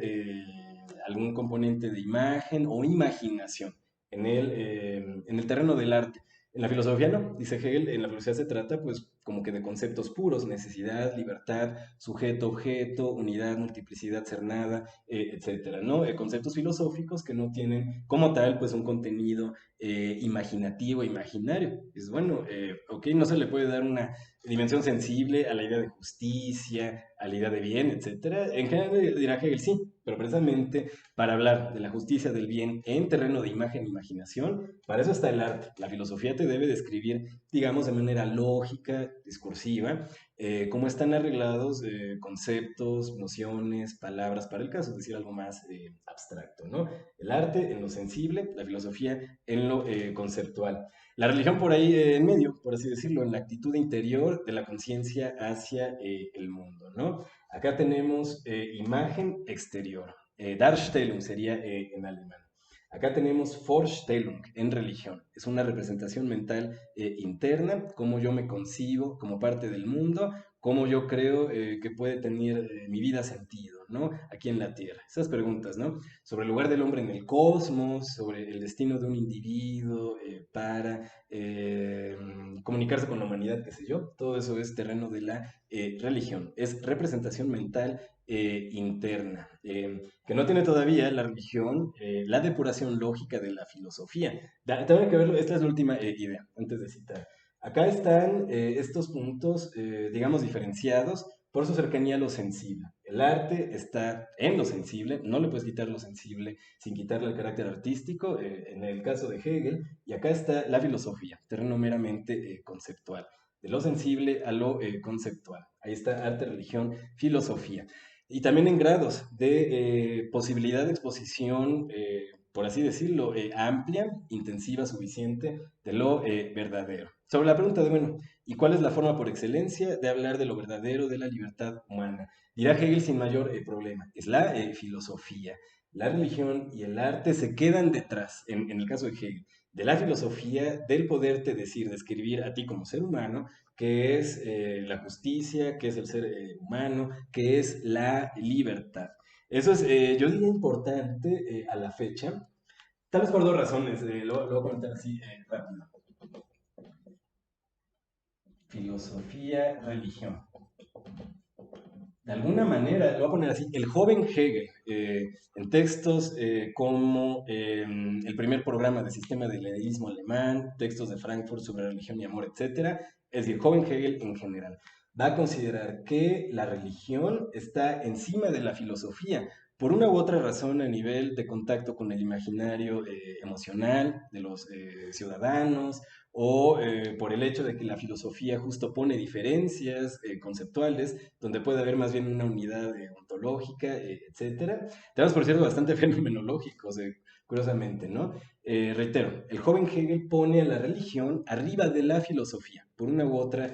algún componente de imagen o imaginación en el terreno del arte. En la filosofía no, dice Hegel, en la filosofía se trata pues como que de conceptos puros, necesidad, libertad, sujeto, objeto, unidad, multiplicidad, ser nada, etcétera, ¿no? Conceptos filosóficos que no tienen como tal pues un contenido imaginativo, imaginario. Es bueno, ok, no se le puede dar una dimensión sensible a la idea de justicia, a la idea de bien, etcétera. En general dirá Hegel sí, pero precisamente para hablar de la justicia del bien en terreno de imagen e imaginación, para eso está el arte. La filosofía te debe describir, digamos, de manera lógica, discursiva, cómo están arreglados conceptos, nociones, palabras, para el caso, es decir, algo más abstracto, ¿no? El arte en lo sensible, la filosofía en lo conceptual. La religión por ahí en medio, por así decirlo, en la actitud interior de la conciencia hacia el mundo, ¿no? Acá tenemos imagen exterior. Darstellung sería en alemán. Acá tenemos Vorstellung en religión. Es una representación mental interna, cómo yo me concibo como parte del mundo, cómo yo creo que puede tener mi vida sentido, ¿no? Aquí en la Tierra. Esas preguntas, ¿no? Sobre el lugar del hombre en el cosmos, sobre el destino de un individuo para comunicarse con la humanidad, qué sé yo. Todo eso es terreno de la religión. Es representación mental interna, que no tiene todavía la religión, la depuración lógica de la filosofía. Tengo que verlo, esta es la última idea, antes de citar. Acá están estos puntos, digamos, diferenciados por su cercanía a lo sensible. El arte está en lo sensible, no le puedes quitar lo sensible sin quitarle el carácter artístico, en el caso de Hegel, y acá está la filosofía, terreno meramente conceptual, de lo sensible a lo conceptual. Ahí está arte, religión, filosofía. Y también en grados de posibilidad de exposición, por así decirlo, amplia, intensiva, suficiente, de lo verdadero. Sobre la pregunta de, bueno, ¿y cuál es la forma por excelencia de hablar de lo verdadero, de la libertad humana? Dirá Hegel sin mayor problema, es la filosofía. La religión y el arte se quedan detrás, en el caso de Hegel, de la filosofía, del poderte decir, describir a ti como ser humano, que es la justicia, que es el ser humano, que es la libertad. Eso es, yo diría, importante a la fecha, tal vez por dos razones, lo voy a comentar así rápido. Filosofía, religión. De alguna manera, lo voy a poner así, el joven Hegel, en textos como el primer programa de sistema del helenismo alemán, textos de Frankfurt sobre religión y amor, etc., es decir, joven Hegel en general, va a considerar que la religión está encima de la filosofía, por una u otra razón a nivel de contacto con el imaginario emocional de los ciudadanos, o por el hecho de que la filosofía justo pone diferencias conceptuales, donde puede haber más bien una unidad ontológica, etcétera. Tenemos, por cierto, bastante fenomenológicos, curiosamente, ¿no? Reitero, el joven Hegel pone a la religión arriba de la filosofía, por una u otra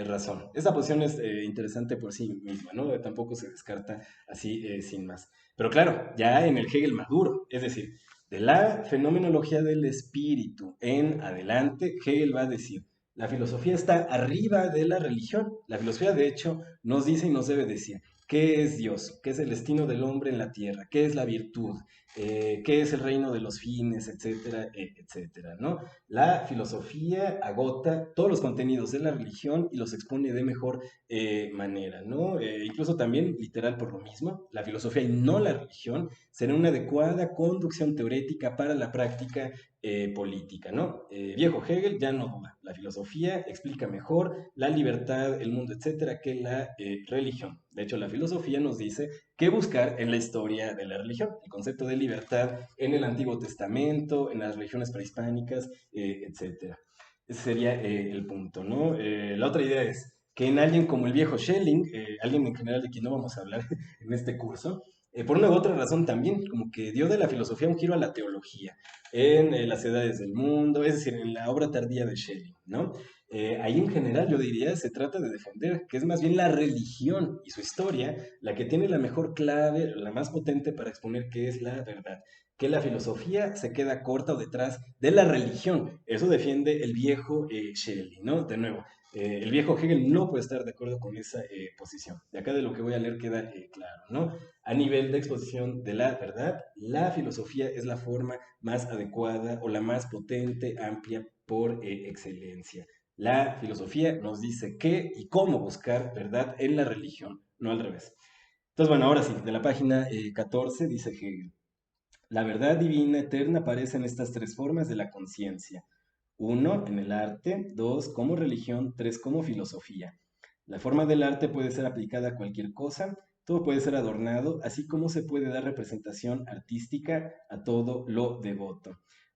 razón. Esa posición es interesante por sí misma, ¿no? Tampoco se descarta así sin más. Pero claro, ya en el Hegel maduro, es decir, de la fenomenología del espíritu en adelante, Hegel va a decir, la filosofía está arriba de la religión. La filosofía, de hecho, nos dice y nos debe decir, ¿qué es Dios? ¿Qué es el destino del hombre en la tierra? ¿Qué es la virtud? ¿Qué es el reino de los fines? Etcétera, etcétera, ¿no? La filosofía agota todos los contenidos de la religión y los expone de mejor manera, ¿no? Incluso también, literal por lo mismo, la filosofía y no la religión será una adecuada conducción teorética para la práctica política, ¿no? Viejo Hegel ya no duda, la filosofía explica mejor la libertad, el mundo, etcétera, que la religión. De hecho, la filosofía nos dice qué buscar en la historia de la religión, el concepto de libertad en el Antiguo Testamento, en las religiones prehispánicas, etcétera. Ese sería el punto, ¿no? La otra idea es que en alguien como el viejo Schelling, alguien en general de quien no vamos a hablar en este curso, por una u otra razón también, como que dio de la filosofía un giro a la teología, en las edades del mundo, es decir, en la obra tardía de Schelling, ¿no? Ahí en general yo diría, se trata de defender que es más bien la religión y su historia la que tiene la mejor clave, la más potente para exponer qué es la verdad, que la filosofía se queda corta o detrás de la religión. Eso defiende el viejo Schelling, ¿no? De nuevo, el viejo Hegel no puede estar de acuerdo con esa posición. De acá de lo que voy a leer queda claro, ¿no? A nivel de exposición de la verdad, la filosofía es la forma más adecuada o la más potente, amplia por excelencia. La filosofía nos dice qué y cómo buscar verdad en la religión, no al revés. Entonces, bueno, ahora sí, de la página 14 dice Hegel. La verdad divina eterna aparece en estas tres formas de la conciencia. 1, en el arte. 2, como religión. 3, como filosofía. La forma del arte puede ser aplicada a cualquier cosa, todo puede ser adornado, así como se puede dar representación artística a todo lo devoto.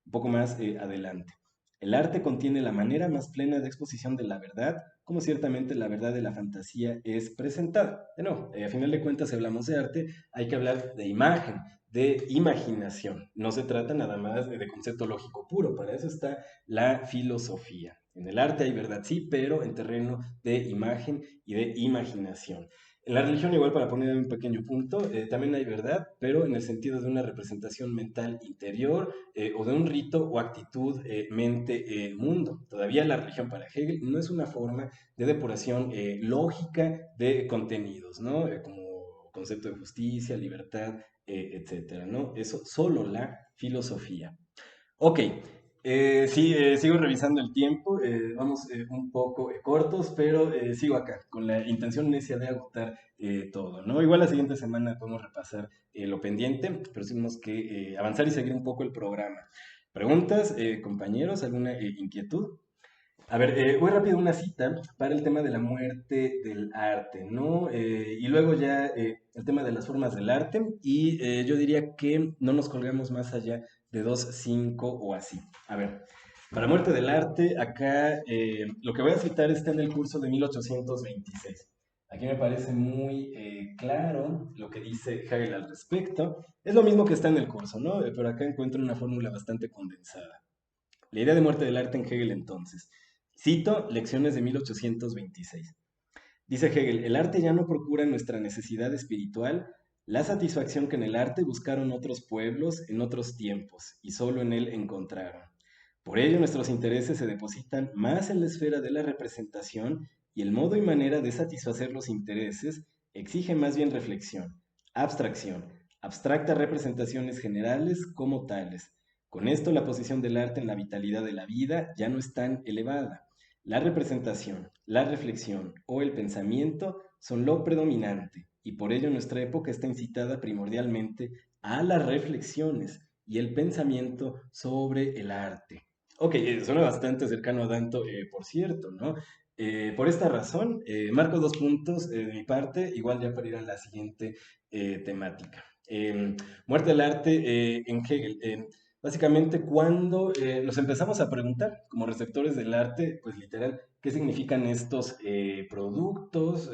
Un poco más adelante. El arte contiene la manera más plena de exposición de la verdad, como ciertamente la verdad de la fantasía es presentada. De nuevo, a final de cuentas, si hablamos de arte, hay que hablar de imagen, de imaginación. No se trata nada más de concepto lógico puro, para eso está la filosofía. En el arte hay verdad, sí, pero en terreno de imagen y de imaginación. En la religión, igual para poner un pequeño punto, también hay verdad, pero en el sentido de una representación mental interior o de un rito o actitud mente-mundo. Todavía la religión para Hegel no es una forma de depuración lógica de contenidos, ¿no? Como concepto de justicia, libertad, etcétera, ¿no? Eso solo la filosofía. Ok, sí, sigo revisando el tiempo, vamos un poco cortos, pero sigo acá, con la intención necia de agotar todo, ¿no? Igual la siguiente semana podemos repasar lo pendiente, pero tenemos que avanzar y seguir un poco el programa. ¿Preguntas, compañeros? ¿Alguna inquietud? A ver, voy rápido a una cita para el tema de la muerte del arte, ¿no? Y luego ya el tema de las formas del arte y yo diría que no nos colgamos más allá de 2.5 o así. A ver, para muerte del arte, acá lo que voy a citar está en el curso de 1826. Aquí me parece muy claro lo que dice Hegel al respecto. Es lo mismo que está en el curso, ¿no? Pero acá encuentro una fórmula bastante condensada. La idea de muerte del arte en Hegel entonces. Cito Lecciones de 1826. Dice Hegel, el arte ya no procura nuestra necesidad espiritual, la satisfacción que en el arte buscaron otros pueblos en otros tiempos y solo en él encontraron. Por ello nuestros intereses se depositan más en la esfera de la representación y el modo y manera de satisfacer los intereses exige más bien reflexión, abstracción, abstractas representaciones generales como tales. Con esto la posición del arte en la vitalidad de la vida ya no es tan elevada. La representación, la reflexión o el pensamiento son lo predominante y por ello nuestra época está incitada primordialmente a las reflexiones y el pensamiento sobre el arte. Ok, suena bastante cercano a Danto, por cierto, ¿no? Por esta razón, marco 2 puntos de mi parte, igual ya para ir a la siguiente temática. Muerte del arte en Hegel. Básicamente, cuando nos empezamos a preguntar, como receptores del arte, pues literal, ¿qué significan estos productos?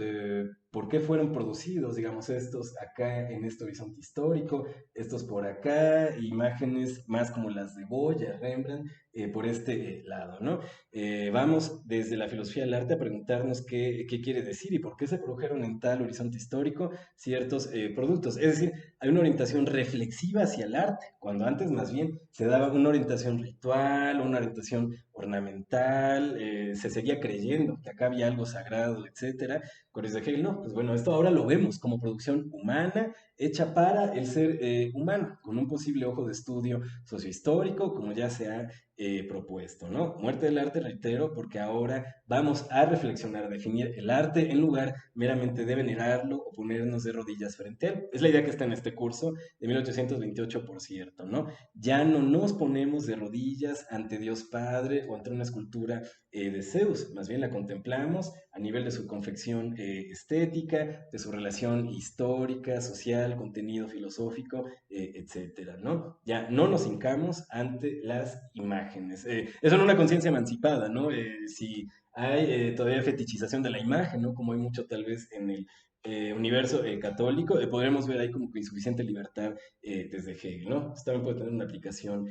¿Por qué fueron producidos, digamos, estos acá en este horizonte histórico? Estos por acá, imágenes más como las de Goya, Rembrandt, por este lado, ¿no? Vamos desde la filosofía del arte a preguntarnos qué quiere decir y por qué se produjeron en tal horizonte histórico ciertos productos. Es decir, hay una orientación reflexiva hacia el arte, cuando antes más bien se daba una orientación ritual, una orientación ornamental, se seguía creyendo que acá había algo sagrado, etcétera. Con de Hegel, no, pues bueno, esto ahora lo vemos como producción humana, hecha para el ser humano, con un posible ojo de estudio sociohistórico, como ya se ha propuesto, ¿no? Muerte del arte, reitero, porque ahora vamos a reflexionar, a definir el arte en lugar meramente de venerarlo o ponernos de rodillas frente a él. Es la idea que está en este curso de 1828, por cierto, ¿no? Ya no nos ponemos de rodillas ante Dios Padre o ante una escultura de Zeus, más bien la contemplamos a nivel de su confección estética, de su relación histórica, social, contenido filosófico, etcétera, ¿no? Ya no nos hincamos ante las imágenes. Eso en una conciencia emancipada, ¿no? Si hay todavía fetichización de la imagen, ¿no? Como hay mucho tal vez en el universo católico, podremos ver ahí como que insuficiente libertad desde Hegel, ¿no? Esto también puede tener una aplicación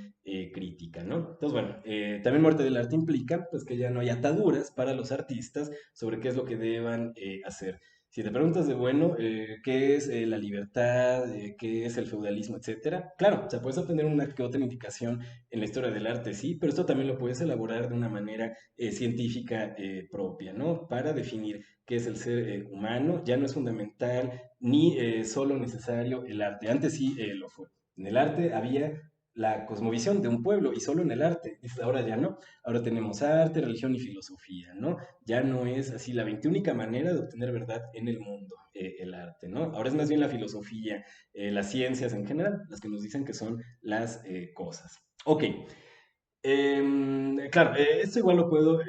crítica, ¿no? Entonces, bueno, también muerte del arte implica pues que ya no hay ataduras para los artistas sobre qué es lo que deban hacer. Si te preguntas de, bueno, ¿qué es la libertad? ¿Qué es el feudalismo? Etcétera. Claro, o sea, puedes obtener una que otra indicación en la historia del arte, sí, pero esto también lo puedes elaborar de una manera científica propia, ¿no? Para definir qué es el ser humano, ya no es fundamental ni solo necesario el arte. Antes sí lo fue. En el arte había la cosmovisión de un pueblo y solo en el arte. Dices, ahora ya no. Ahora tenemos arte, religión y filosofía, ¿no? Ya no es así la 21 manera de obtener verdad en el mundo, el arte, ¿no? Ahora es más bien la filosofía, las ciencias en general, las que nos dicen que son las cosas. Ok. Claro, esto igual lo puedo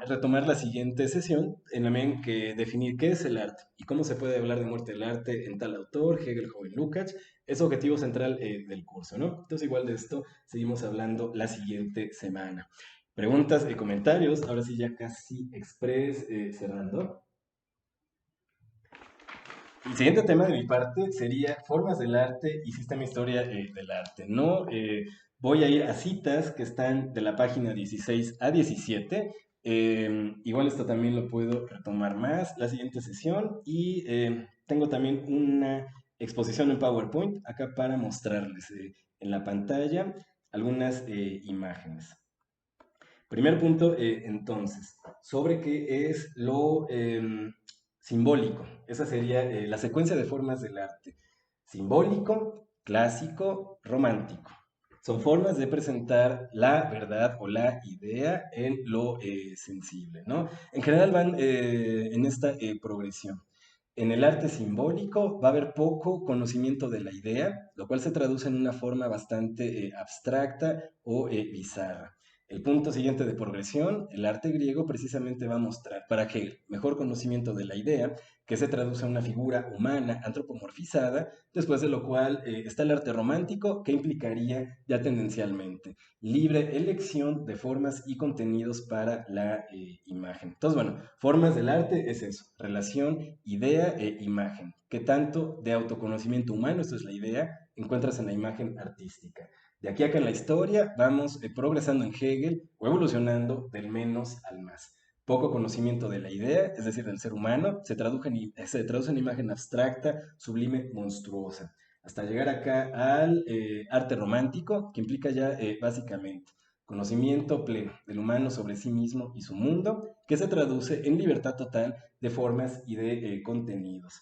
retomar la siguiente sesión en la medida en que definir qué es el arte y cómo se puede hablar de muerte del arte en tal autor, Hegel, Joven Lukács, es objetivo central del curso, ¿no? Entonces igual de esto seguimos hablando la siguiente semana. Preguntas y comentarios, ahora sí ya casi express cerrando. El siguiente tema de mi parte sería formas del arte y sistema historia del arte. No voy a ir a citas que están de la página 16 a 17. Igual esto también lo puedo retomar más la siguiente sesión y tengo también una exposición en PowerPoint acá para mostrarles en la pantalla algunas imágenes. Primer punto, entonces, sobre qué es lo simbólico. Esa sería la secuencia de formas del arte. Simbólico, clásico, romántico. Son formas de presentar la verdad o la idea en lo sensible, ¿no? En general van en esta progresión. En el arte simbólico va a haber poco conocimiento de la idea, lo cual se traduce en una forma bastante abstracta o bizarra. El punto siguiente de progresión, el arte griego precisamente va a mostrar para Hegel mejor conocimiento de la idea, que se traduce a una figura humana antropomorfizada, después de lo cual está el arte romántico, que implicaría ya tendencialmente libre elección de formas y contenidos para la imagen. Entonces, bueno, formas del arte es eso, relación, idea e imagen. ¿Qué tanto de autoconocimiento humano, esto es la idea, encuentras en la imagen artística? De aquí a acá en la historia vamos progresando en Hegel o evolucionando del menos al más. Poco conocimiento de la idea, es decir, del ser humano, se traduce en imagen abstracta, sublime, monstruosa, hasta llegar acá al arte romántico, que implica ya básicamente conocimiento pleno del humano sobre sí mismo y su mundo, que se traduce en libertad total de formas y de contenidos.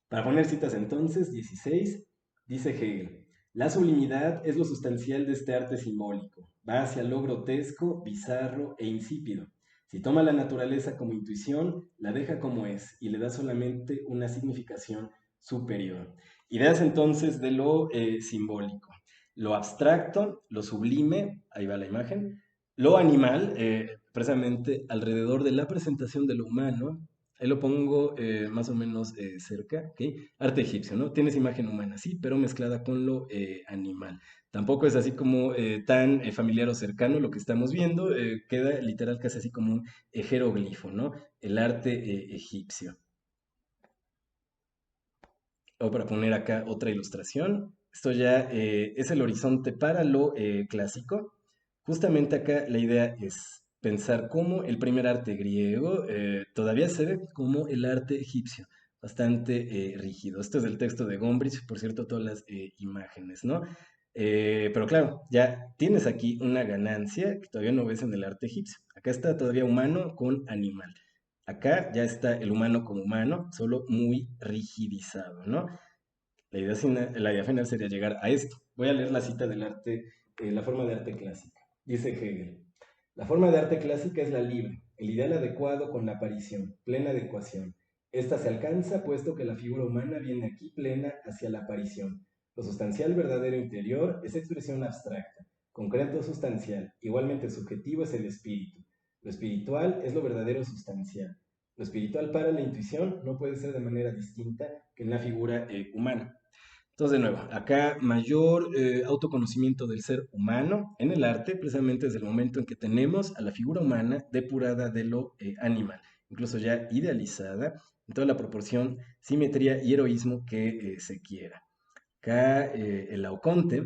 Para poner citas entonces, 16, dice Hegel, la sublimidad es lo sustancial de este arte simbólico, va hacia lo grotesco, bizarro e insípido. Si toma la naturaleza como intuición, la deja como es y le da solamente una significación superior. Ideas entonces de lo simbólico, lo abstracto, lo sublime, ahí va la imagen, lo animal, precisamente alrededor de la presentación de lo humano. Ahí lo pongo más o menos cerca, ¿ok? Arte egipcio, ¿no? Tienes imagen humana, sí, pero mezclada con lo animal. Tampoco es así como tan familiar o cercano lo que estamos viendo, queda literal casi así como un jeroglifo, ¿no? El arte egipcio. O para poner acá otra ilustración, esto ya es el horizonte para lo clásico. Justamente acá la idea es pensar cómo el primer arte griego todavía se ve como el arte egipcio, bastante rígido. Esto es del texto de Gombrich, por cierto, todas las imágenes, ¿no? Pero claro, ya tienes aquí una ganancia que todavía no ves en el arte egipcio. Acá está todavía humano con animal. Acá ya está el humano como humano, solo muy rigidizado, ¿no? La idea final sería llegar a esto. Voy a leer la cita del arte, la forma de arte clásica. Dice Hegel, la forma de arte clásica es la libre, el ideal adecuado con la aparición, plena adecuación. Esta se alcanza puesto que la figura humana viene aquí plena hacia la aparición. Lo sustancial verdadero interior es expresión abstracta, concreto sustancial, igualmente subjetivo es el espíritu. Lo espiritual es lo verdadero sustancial. Lo espiritual para la intuición no puede ser de manera distinta que en la figura humana. Entonces, de nuevo, acá mayor autoconocimiento del ser humano en el arte, precisamente desde el momento en que tenemos a la figura humana depurada de lo animal, incluso ya idealizada, en toda la proporción, simetría y heroísmo que se quiera. Acá el Laoconte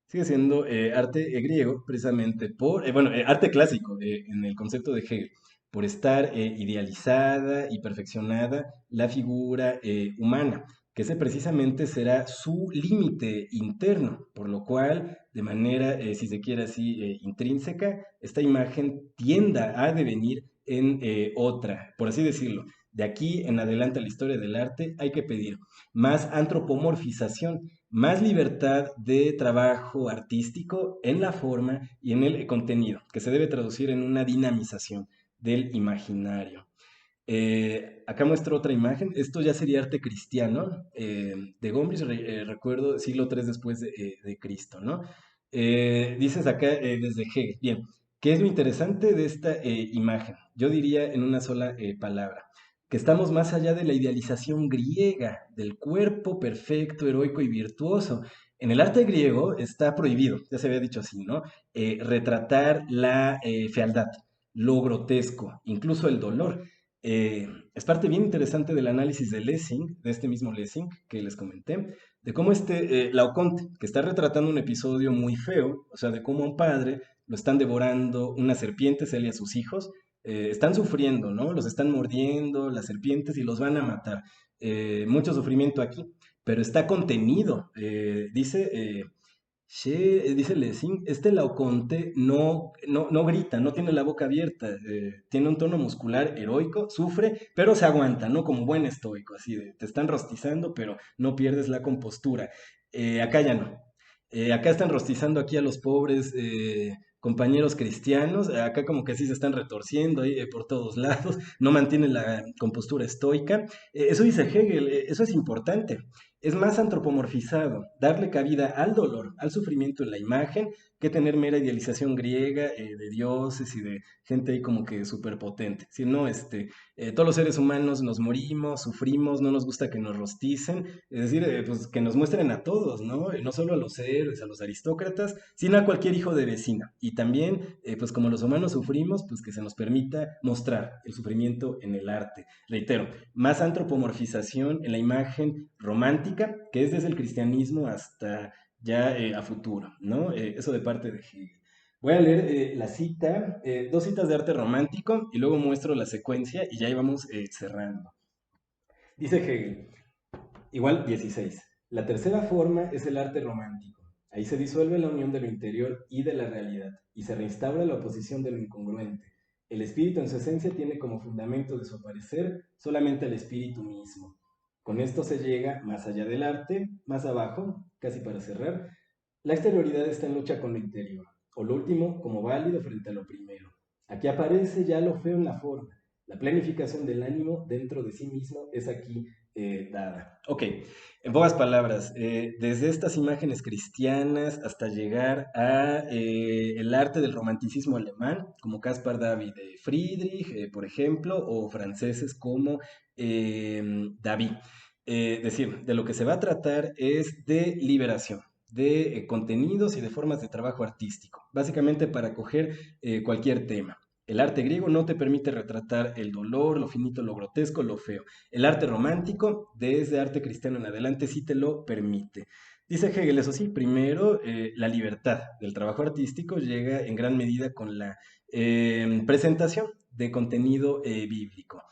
sigue siendo arte griego, precisamente por, arte clásico en el concepto de Hegel, por estar idealizada y perfeccionada la figura humana, que ese precisamente será su límite interno, por lo cual, de manera, si se quiere así, intrínseca, esta imagen tienda a devenir en otra, por así decirlo. De aquí en adelante a la historia del arte hay que pedir más antropomorfización, más libertad de trabajo artístico en la forma y en el contenido, que se debe traducir en una dinamización del imaginario. Acá muestro otra imagen. Esto ya sería arte cristiano, de Gombrich, recuerdo, siglo III después de Cristo, ¿no? Dices acá desde Hegel. Bien, ¿qué es lo interesante de esta imagen? Yo diría en una sola palabra, que estamos más allá de la idealización griega, del cuerpo perfecto, heroico y virtuoso. En el arte griego está prohibido, ya se había dicho así, ¿no? Retratar la fealdad, lo grotesco, incluso el dolor. Es parte bien interesante del análisis de Lessing, de este mismo Lessing que les comenté, de cómo Laoconte, que está retratando un episodio muy feo, o sea, de cómo a un padre lo están devorando unas serpientes, él y a sus hijos, están sufriendo, ¿no? Los están mordiendo las serpientes y los van a matar. Mucho sufrimiento aquí, pero está contenido. Dice Lessing, este Laoconte no grita, no tiene la boca abierta, tiene un tono muscular heroico, sufre, pero se aguanta, ¿no? Como buen estoico, así de, te están rostizando, pero no pierdes la compostura. Acá ya no. Acá están rostizando aquí a los pobres compañeros cristianos, acá como que sí se están retorciendo ahí por todos lados, no mantienen la compostura estoica. Eso dice Hegel, eso es importante. es más antropomorfizado, darle cabida al dolor, al sufrimiento en la imagen, que tener mera idealización griega de dioses y de gente ahí como que superpotente. Si no, todos los seres humanos nos morimos, sufrimos, no nos gusta que nos rosticen, es decir, pues que nos muestren a todos, ¿no? No solo a los héroes, a los aristócratas, sino a cualquier hijo de vecina. Y también, pues como los humanos sufrimos, pues que se nos permita mostrar el sufrimiento en el arte. Reitero, más antropomorfización en la imagen romántica, que es desde el cristianismo hasta ya a futuro, ¿no? Eso de parte de Hegel. Voy a leer la cita, dos citas de arte romántico y luego muestro la secuencia y ya íbamos cerrando. Dice Hegel, igual 16. La tercera forma es el arte romántico. Ahí se disuelve la unión de lo interior y de la realidad y se reinstaura la oposición de lo incongruente. El espíritu en su esencia tiene como fundamento de su aparecer solamente el espíritu mismo. Con esto se llega más allá del arte, más abajo, casi para cerrar. La exterioridad está en lucha con lo interior, o lo último como válido frente a lo primero. Aquí aparece ya lo feo en la forma. La planificación del ánimo dentro de sí mismo es aquí dada. Ok, en pocas palabras, desde estas imágenes cristianas hasta llegar a el arte del romanticismo alemán, como Caspar David Friedrich, por ejemplo, o franceses como David. Decir, de lo que se va a tratar es de liberación de contenidos y de formas de trabajo artístico, básicamente para coger cualquier tema. El arte griego no te permite retratar el dolor, lo finito, lo grotesco, lo feo. El arte romántico, desde arte cristiano en adelante, sí te lo permite. Dice Hegel, eso sí, primero, la libertad del trabajo artístico llega en gran medida con la presentación de contenido bíblico.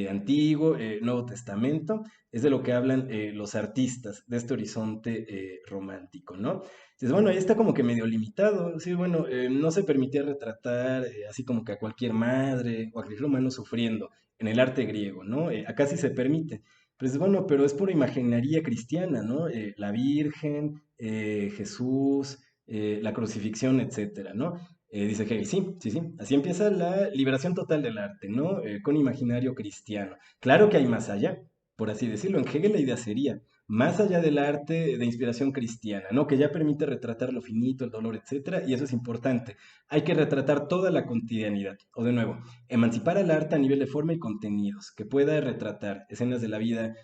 Antiguo, Nuevo Testamento, es de lo que hablan los artistas de este horizonte romántico, ¿no? Entonces, bueno, ahí está como que medio limitado, sí, bueno, no se permitía retratar así como que a cualquier madre o a cualquier humano sufriendo en el arte griego, ¿no? Acá sí se permite. Pues bueno, pero es por imaginaría cristiana, ¿no? La Virgen, Jesús, la crucifixión, etcétera, ¿no? Dice Hegel, sí, sí, sí, así empieza la liberación total del arte, ¿no? Con imaginario cristiano. Claro que hay más allá, por así decirlo. En Hegel la idea sería, más allá del arte de inspiración cristiana, ¿no? Que ya permite retratar lo finito, el dolor, etcétera, y eso es importante. Hay que retratar toda la cotidianidad. O de nuevo, emancipar al arte a nivel de forma y contenidos, que pueda retratar escenas de la vida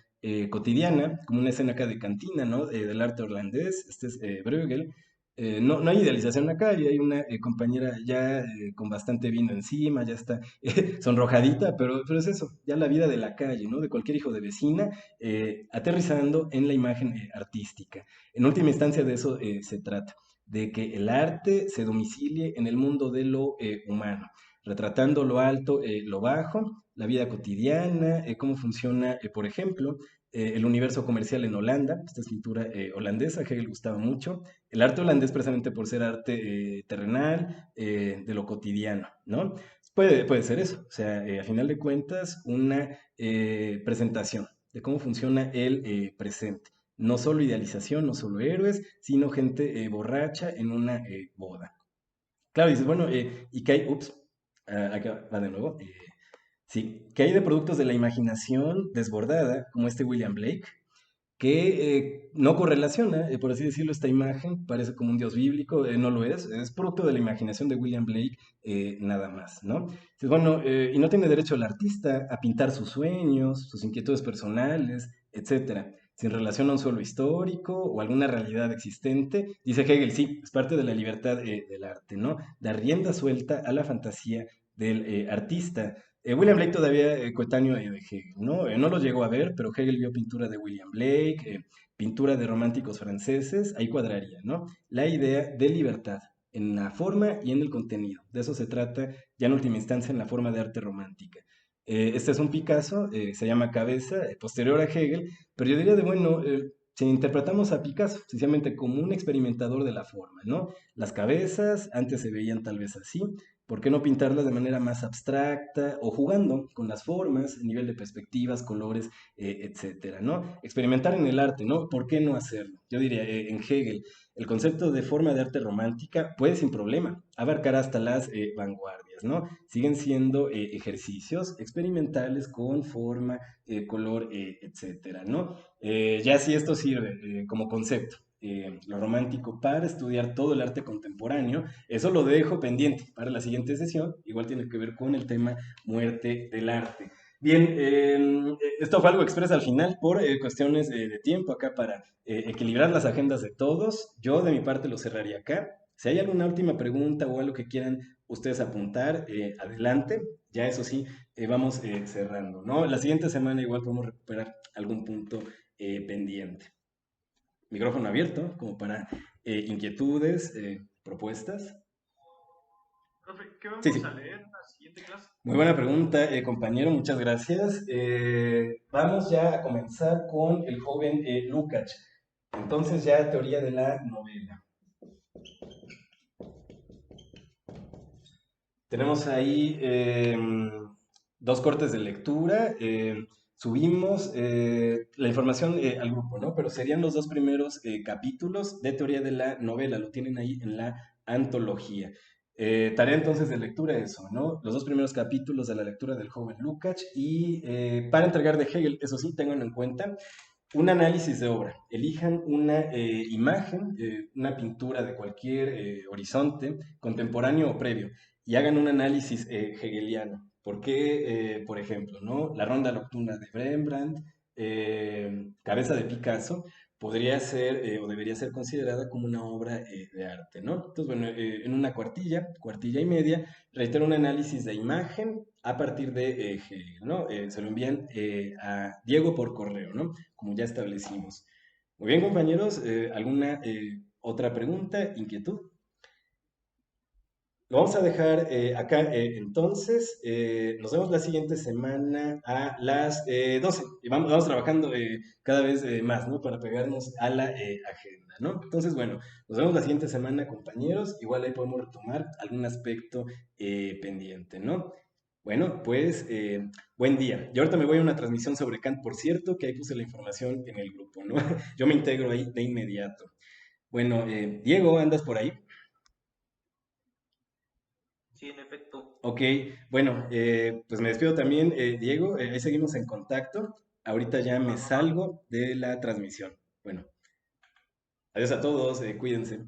cotidiana, como una escena acá de cantina, ¿no? Del arte holandés, este es Bruegel. No hay idealización acá, y hay una compañera ya con bastante vino encima, ya está sonrojadita, pero es eso, ya la vida de la calle, ¿no? De cualquier hijo de vecina, aterrizando en la imagen artística. En última instancia de eso se trata, de que el arte se domicilie en el mundo de lo humano, retratando lo alto, lo bajo, la vida cotidiana, cómo funciona, por ejemplo, el universo comercial en Holanda, esta es pintura holandesa, que a Hegel gustaba mucho, el arte holandés precisamente por ser arte terrenal, de lo cotidiano, ¿no? Puede ser eso, o sea, a final de cuentas, una presentación de cómo funciona el presente. No solo idealización, no solo héroes, sino gente borracha en una boda. Claro, dices, bueno, ¿y qué hay? Ups, acá va de nuevo. Sí, ¿qué hay de productos de la imaginación desbordada, como este William Blake, que no correlaciona, por así decirlo, esta imagen, parece como un dios bíblico, no lo es producto de la imaginación de William Blake, nada más, ¿no? Entonces, bueno, y no tiene derecho el artista a pintar sus sueños, sus inquietudes personales, etcétera, sin relación a un suelo histórico o alguna realidad existente. Dice Hegel, sí, es parte de la libertad del arte, ¿no? Dar rienda suelta a la fantasía del artista. William Blake todavía coetáneo de Hegel, ¿no? No lo llegó a ver, pero Hegel vio pintura de William Blake, pintura de románticos franceses, ahí cuadraría, ¿no? La idea de libertad en la forma y en el contenido. De eso se trata ya en última instancia en la forma de arte romántica. Este es un Picasso, se llama Cabeza, posterior a Hegel, pero yo diría de, bueno, si interpretamos a Picasso sencillamente como un experimentador de la forma, ¿no? Las cabezas antes se veían tal vez así, ¿por qué no pintarlas de manera más abstracta o jugando con las formas, a nivel de perspectivas, colores, etcétera, ¿no? Experimentar en el arte, ¿no? ¿Por qué no hacerlo? Yo diría, en Hegel, el concepto de forma de arte romántica puede sin problema abarcar hasta las vanguardias, ¿no? Siguen siendo ejercicios experimentales con forma, color, etcétera, ¿no? Ya si esto sirve como concepto, lo romántico para estudiar todo el arte contemporáneo, eso lo dejo pendiente para la siguiente sesión, igual tiene que ver con el tema muerte del arte. Bien, esto fue algo expresa al final por cuestiones de tiempo acá para equilibrar las agendas de todos. Yo de mi parte lo cerraría acá. Si hay alguna última pregunta o algo que quieran ustedes apuntar, adelante. Ya eso sí, vamos cerrando, ¿no? La siguiente semana igual podemos recuperar algún punto pendiente. Micrófono abierto, como para inquietudes, propuestas. Profe, ¿qué vamos Sí, sí. a leer en la siguiente clase? Muy buena pregunta, compañero, muchas gracias. Vamos ya a comenzar con el joven Lukács. Entonces ya teoría de la novela. Tenemos ahí dos cortes de lectura. Subimos la información al grupo, ¿no? Pero serían los dos primeros capítulos de teoría de la novela. Lo tienen ahí en la antología. Tarea entonces de lectura eso, ¿no? Los dos primeros capítulos de la lectura del joven Lukács y para entregar de Hegel, eso sí, tengan en cuenta, un análisis de obra. Elijan una imagen, una pintura de cualquier horizonte, contemporáneo o previo, y hagan un análisis hegeliano. ¿Por qué, por ejemplo, ¿no? La ronda nocturna de Rembrandt, Cabeza de Picasso, podría ser o debería ser considerada como una obra de arte, ¿no? Entonces, bueno, en una cuartilla y media, reitero un análisis de imagen a partir de Hegel, ¿no? Se lo envían a Diego por correo, ¿no? Como ya establecimos. Muy bien, compañeros, ¿alguna otra pregunta, inquietud? Lo vamos a dejar acá entonces. Nos vemos la siguiente semana a las 12. Y vamos trabajando cada vez más, ¿no? Para pegarnos a la agenda, ¿no? Entonces, bueno, nos vemos la siguiente semana, compañeros. Igual ahí podemos retomar algún aspecto pendiente, ¿no? Bueno, pues buen día. Yo ahorita me voy a una transmisión sobre Kant, por cierto, que ahí puse la información en el grupo, ¿no? Yo me integro ahí de inmediato. Bueno, Diego, ¿andas por ahí? Sí, en efecto. Ok, bueno, pues me despido también, Diego, ahí seguimos en contacto. Ahorita ya me salgo de la transmisión. Bueno, adiós a todos, cuídense.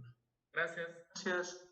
Gracias. Gracias.